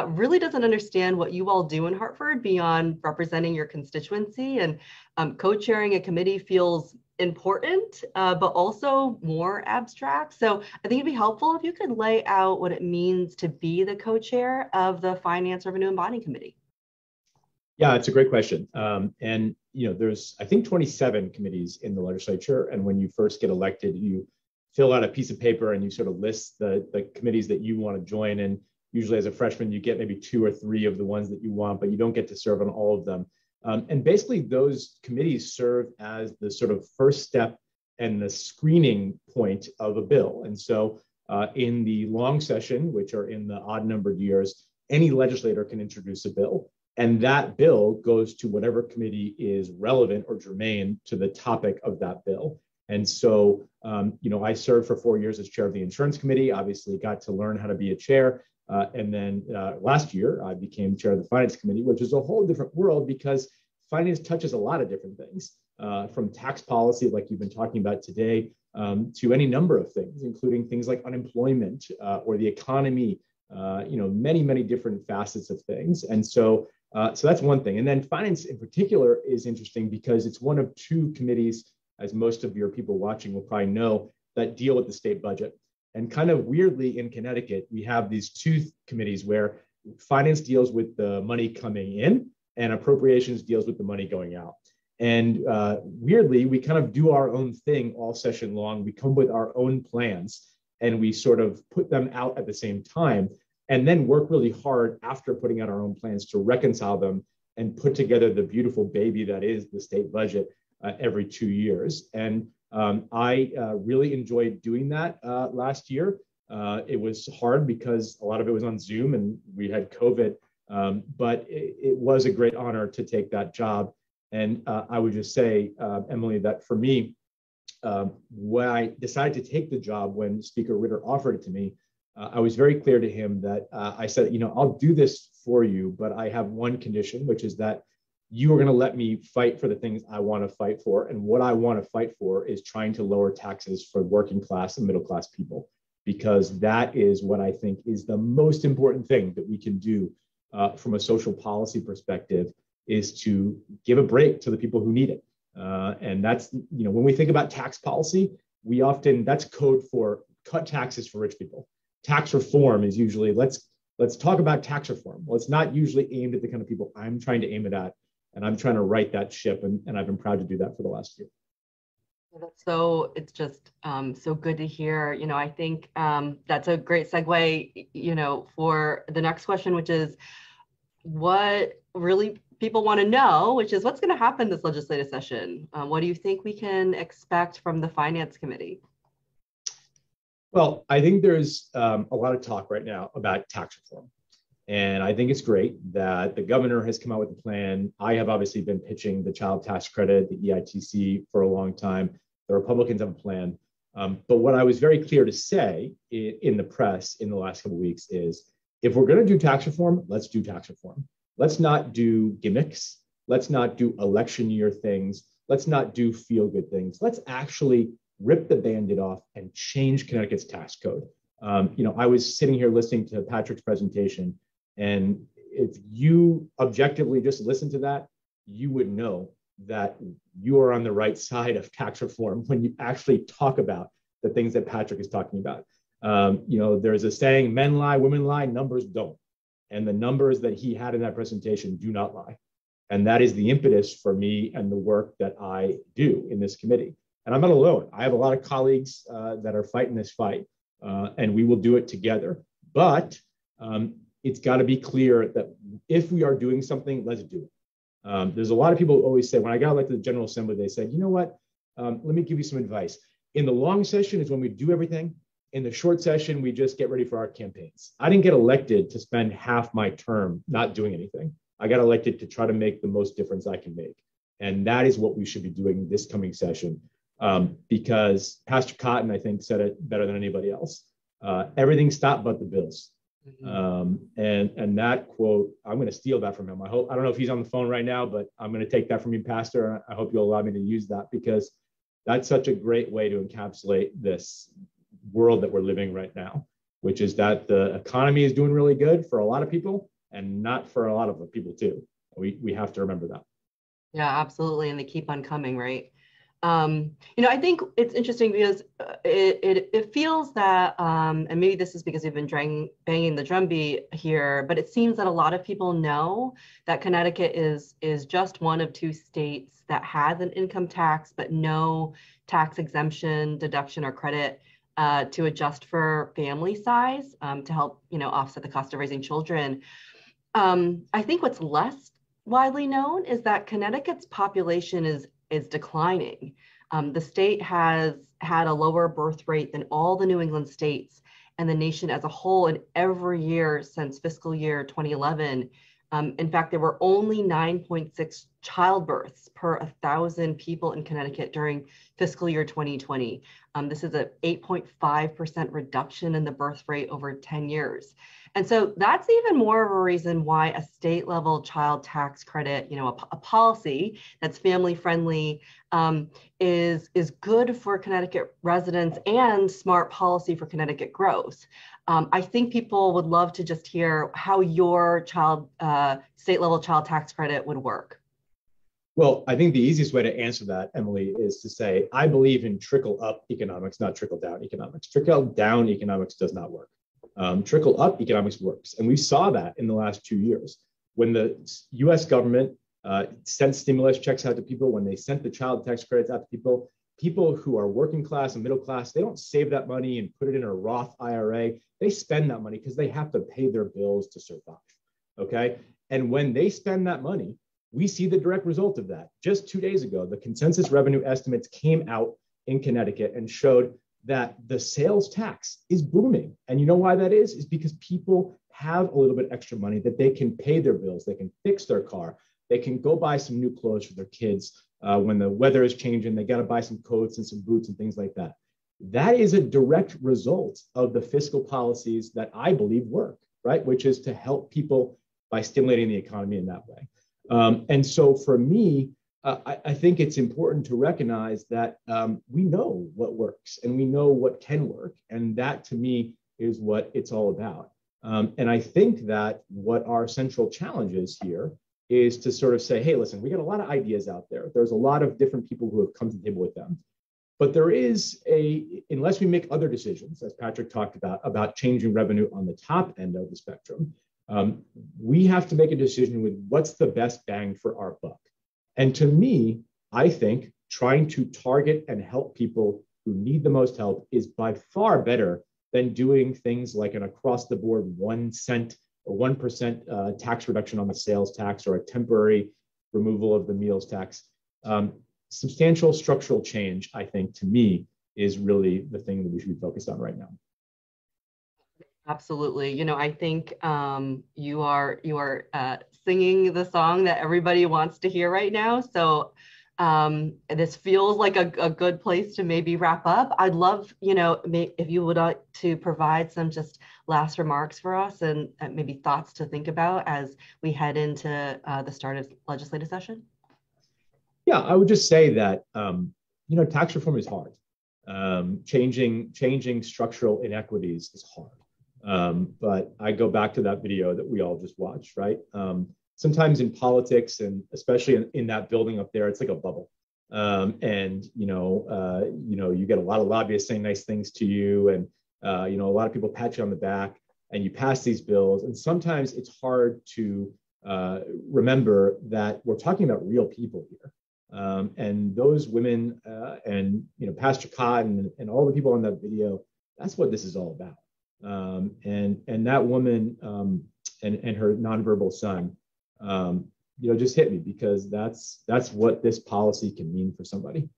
Speaker 2: really doesn't understand what you all do in Hartford beyond representing your constituency. And co-chairing a committee feels important, but also more abstract. So I think it'd be helpful if you could lay out what it means to be the co-chair of the Finance, Revenue, and Bonding Committee.
Speaker 10: Yeah, it's a great question. And there's, I think, 27 committees in the legislature. And when you first get elected, you fill out a piece of paper and you sort of list the committees that you want to join. And usually as a freshman, you get maybe 2 or 3 of the ones that you want, but you don't get to serve on all of them. And basically those committees serve as the sort of first step and the screening point of a bill. And so in the long session, which are in the odd numbered years, any legislator can introduce a bill. And that bill goes to whatever committee is relevant or germane to the topic of that bill. And so, I served for 4 years as chair of the Insurance Committee, obviously got to learn how to be a chair. And then last year, I became chair of the Finance Committee, which is a whole different world because finance touches a lot of different things, from tax policy, like you've been talking about today, to any number of things, including things like unemployment or the economy, many different facets of things. And so So that's one thing. And then finance in particular is interesting because it's one of two committees, as most of your people watching will probably know, that deal with the state budget. And kind of weirdly in Connecticut, we have these two committees where finance deals with the money coming in and appropriations deals with the money going out. And weirdly, we kind of do our own thing all session long. We come with our own plans and we sort of put them out at the same time and then work really hard after putting out our own plans to reconcile them and put together the beautiful baby that is the state budget every 2 years. And I really enjoyed doing that last year. It was hard because a lot of it was on Zoom and we had COVID, but it was a great honor to take that job. And I would just say, Emily, that for me, when I decided to take the job, when Speaker Ritter offered it to me, I was very clear to him that I said, I'll do this for you, but I have one condition, which is that you are going to let me fight for the things I want to fight for. And what I want to fight for is trying to lower taxes for working class and middle class people, because that is what I think is the most important thing that we can do from a social policy perspective, is to give a break to the people who need it. And that's, when we think about tax policy, that's code for cut taxes for rich people. Tax reform is usually, let's talk about tax reform. Well, it's not usually aimed at the kind of people I'm trying to aim it at. And I'm trying to right that ship. And I've been proud to do that for the last year.
Speaker 2: It's just so good to hear. I think that's a great segue, for the next question, which is what really people want to know, which is what's going to happen this legislative session. What do you think we can expect from the Finance Committee?
Speaker 10: Well, I think there's a lot of talk right now about tax reform. And I think it's great that the governor has come out with a plan. I have obviously been pitching the child tax credit, the EITC, for a long time. The Republicans have a plan. But what I was very clear to say in the press in the last couple of weeks is, if we're going to do tax reform, let's do tax reform. Let's not do gimmicks. Let's not do election year things. Let's not do feel-good things. Let's actually rip the Band-Aid off and change Connecticut's tax code. I was sitting here listening to Patrick's presentation, and if you objectively just listen to that, you would know that you are on the right side of tax reform when you actually talk about the things that Patrick is talking about. There's a saying, men lie, women lie, numbers don't. And the numbers that he had in that presentation do not lie. And that is the impetus for me and the work that I do in this committee. And I'm not alone. I have a lot of colleagues that are fighting this fight, and we will do it together. But it's got to be clear that if we are doing something, let's do it. There's a lot of people who always say, when I got elected to the General Assembly, they said, you know what, let me give you some advice. In the long session is when we do everything. In the short session, we just get ready for our campaigns. I didn't get elected to spend half my term not doing anything. I got elected to try to make the most difference I can make. And that is what we should be doing this coming session. Because Pastor Cotton, I think, said it better than anybody else. Everything stopped but the bills. And that quote, I'm going to steal that from him. I don't know if he's on the phone right now, but I'm going to take that from you, Pastor. I hope you'll allow me to use that, because that's such a great way to encapsulate this world that we're living right now, which is that the economy is doing really good for a lot of people and not for a lot of people too. We have to remember that.
Speaker 2: Yeah, absolutely. And they keep on coming, right? I think it's interesting because it feels that, and maybe this is because we've been banging the drumbeat here, but it seems that a lot of people know that Connecticut is just one of two states that has an income tax, but no tax exemption, deduction, or credit to adjust for family size to help, offset the cost of raising children. I think what's less widely known is that Connecticut's population is declining. The state has had a lower birth rate than all the New England states and the nation as a whole in every year since fiscal year 2011. In fact, there were only 9.6 childbirths per 1,000 people in Connecticut during fiscal year 2020. This is an 8.5% reduction in the birth rate over 10 years. And so that's even more of a reason why a state level child tax credit, a policy that's family friendly, is good for Connecticut residents and smart policy for Connecticut growth. I think people would love to just hear how your state level child tax credit would work.
Speaker 10: Well, I think the easiest way to answer that, Emily, is to say, I believe in trickle up economics, not trickle down economics. Trickle down economics does not work. Trickle up economics works. And we saw that in the last 2 years. When the US government sent stimulus checks out to people, when they sent the child tax credits out to people who are working class and middle class, they don't save that money and put it in a Roth IRA. They spend that money because they have to pay their bills to survive, okay? And when they spend that money, we see the direct result of that. Just 2 days ago, the consensus revenue estimates came out in Connecticut and showed that the sales tax is booming. And you know why that is? Is because people have a little bit extra money that they can pay their bills, they can fix their car, they can go buy some new clothes for their kids when the weather is changing, they gotta buy some coats and some boots and things like that. That is a direct result of the fiscal policies that I believe work, right? Which is to help people by stimulating the economy in that way. And so for me, I think it's important to recognize that we know what works and we know what can work. And that to me is what it's all about. And I think that what our central challenge is here is to sort of say, hey, listen, we got a lot of ideas out there. There's a lot of different people who have come to the table with them. But there is unless we make other decisions, as Patrick talked about changing revenue on the top end of the spectrum, we have to make a decision with what's the best bang for our buck. And to me, I think trying to target and help people who need the most help is by far better than doing things like an across the board 1 cent or 1% tax reduction on the sales tax or a temporary removal of the meals tax. Substantial structural change, I think, to me, is really the thing that we should be focused on right now.
Speaker 2: Absolutely. I think you are singing the song that everybody wants to hear right now. So this feels like a good place to maybe wrap up. I'd love, if you would like to provide some just last remarks for us and maybe thoughts to think about as we head into the start of legislative session.
Speaker 10: Yeah, I would just say that, tax reform is hard. Changing structural inequities is hard. But I go back to that video that we all just watched, right? Sometimes in politics, and especially in that building up there, it's like a bubble. You get a lot of lobbyists saying nice things to you, and a lot of people pat you on the back, and you pass these bills. And sometimes it's hard to remember that we're talking about real people here. And those women and Pastor Cotton and all the people on that video, that's what this is all about. And that woman and her nonverbal son, just hit me because that's what this policy can mean for somebody.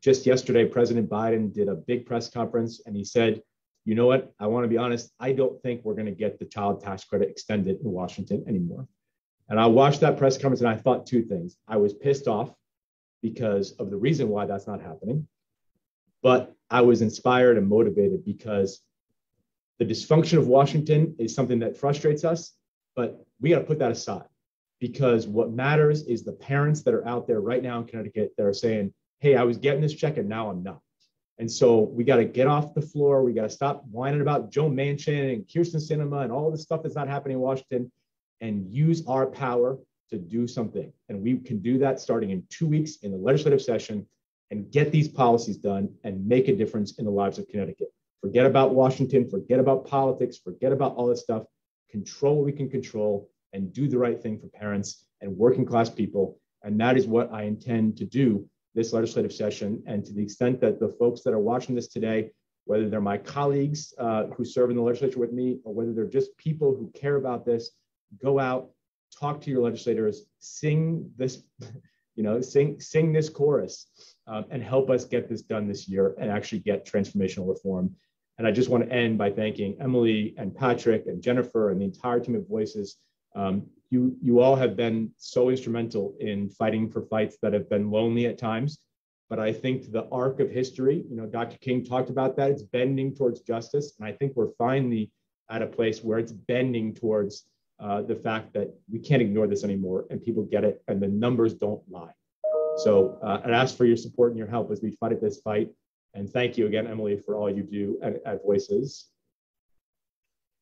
Speaker 10: Just yesterday, President Biden did a big press conference and he said, you know what, I want to be honest, I don't think we're going to get the child tax credit extended in Washington anymore. And I watched that press conference and I thought two things. I was pissed off because of the reason why that's not happening, but I was inspired and motivated because the dysfunction of Washington is something that frustrates us, but we got to put that aside because what matters is the parents that are out there right now in Connecticut that are saying, hey, I was getting this check and now I'm not. And so we got to get off the floor. We got to stop whining about Joe Manchin and Kirsten Sinema and all the stuff that's not happening in Washington and use our power to do something. And we can do that starting in 2 weeks in the legislative session and get these policies done and make a difference in the lives of Connecticut. Forget about Washington, forget about politics, forget about all this stuff. Control what we can control and do the right thing for parents and working class people. And that is what I intend to do this legislative session. And to the extent that the folks that are watching this today, whether they're my colleagues who serve in the legislature with me, or whether they're just people who care about this, go out, talk to your legislators, sing this, sing this chorus and help us get this done this year and actually get transformational reform. And I just want to end by thanking Emily and Patrick and Jennifer and the entire team of Voices. You all have been so instrumental in fighting for fights that have been lonely at times. But I think the arc of history, Dr. King talked about that, it's bending towards justice. And I think we're finally at a place where it's bending towards the fact that we can't ignore this anymore, and people get it, and the numbers don't lie. So I'd ask for your support and your help as we fight this fight. And thank you again, Emily, for all you do at Voices.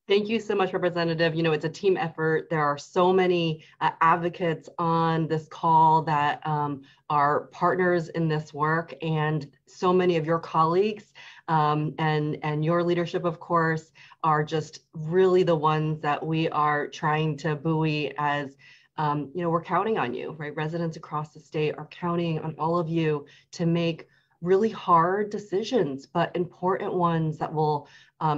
Speaker 2: Thank you so much, Representative. You know, it's a team effort. There are so many advocates on this call that are partners in this work, and so many of your colleagues and your leadership, of course, are just really the ones that we are trying to buoy as, you know, we're counting on you, right? Residents across the state are counting on all of you to make really hard decisions, but important ones that will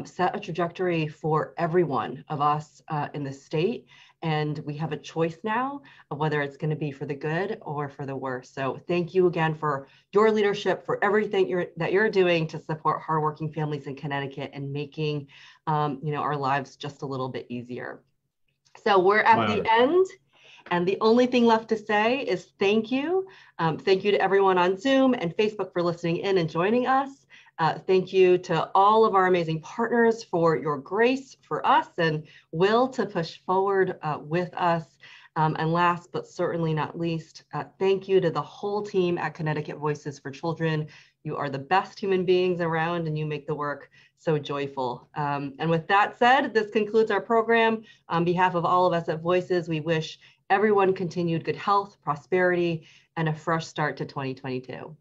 Speaker 2: set a trajectory for every one of us in the state. And we have a choice now of whether it's going to be for the good or for the worse. So thank you again for your leadership, for everything that you're doing to support hardworking families in Connecticut and making you know, our lives just a little bit easier. So we're at the end. And the only thing left to say is thank you. Thank you to everyone on Zoom and Facebook for listening in and joining us. Thank you to all of our amazing partners for your grace for us and will to push forward with us. And last but certainly not least, thank you to the whole team at Connecticut Voices for Children. You are the best human beings around, and you make the work so joyful. And with that said, this concludes our program. On behalf of all of us at Voices, we wish everyone continued good health, prosperity, and a fresh start to 2022.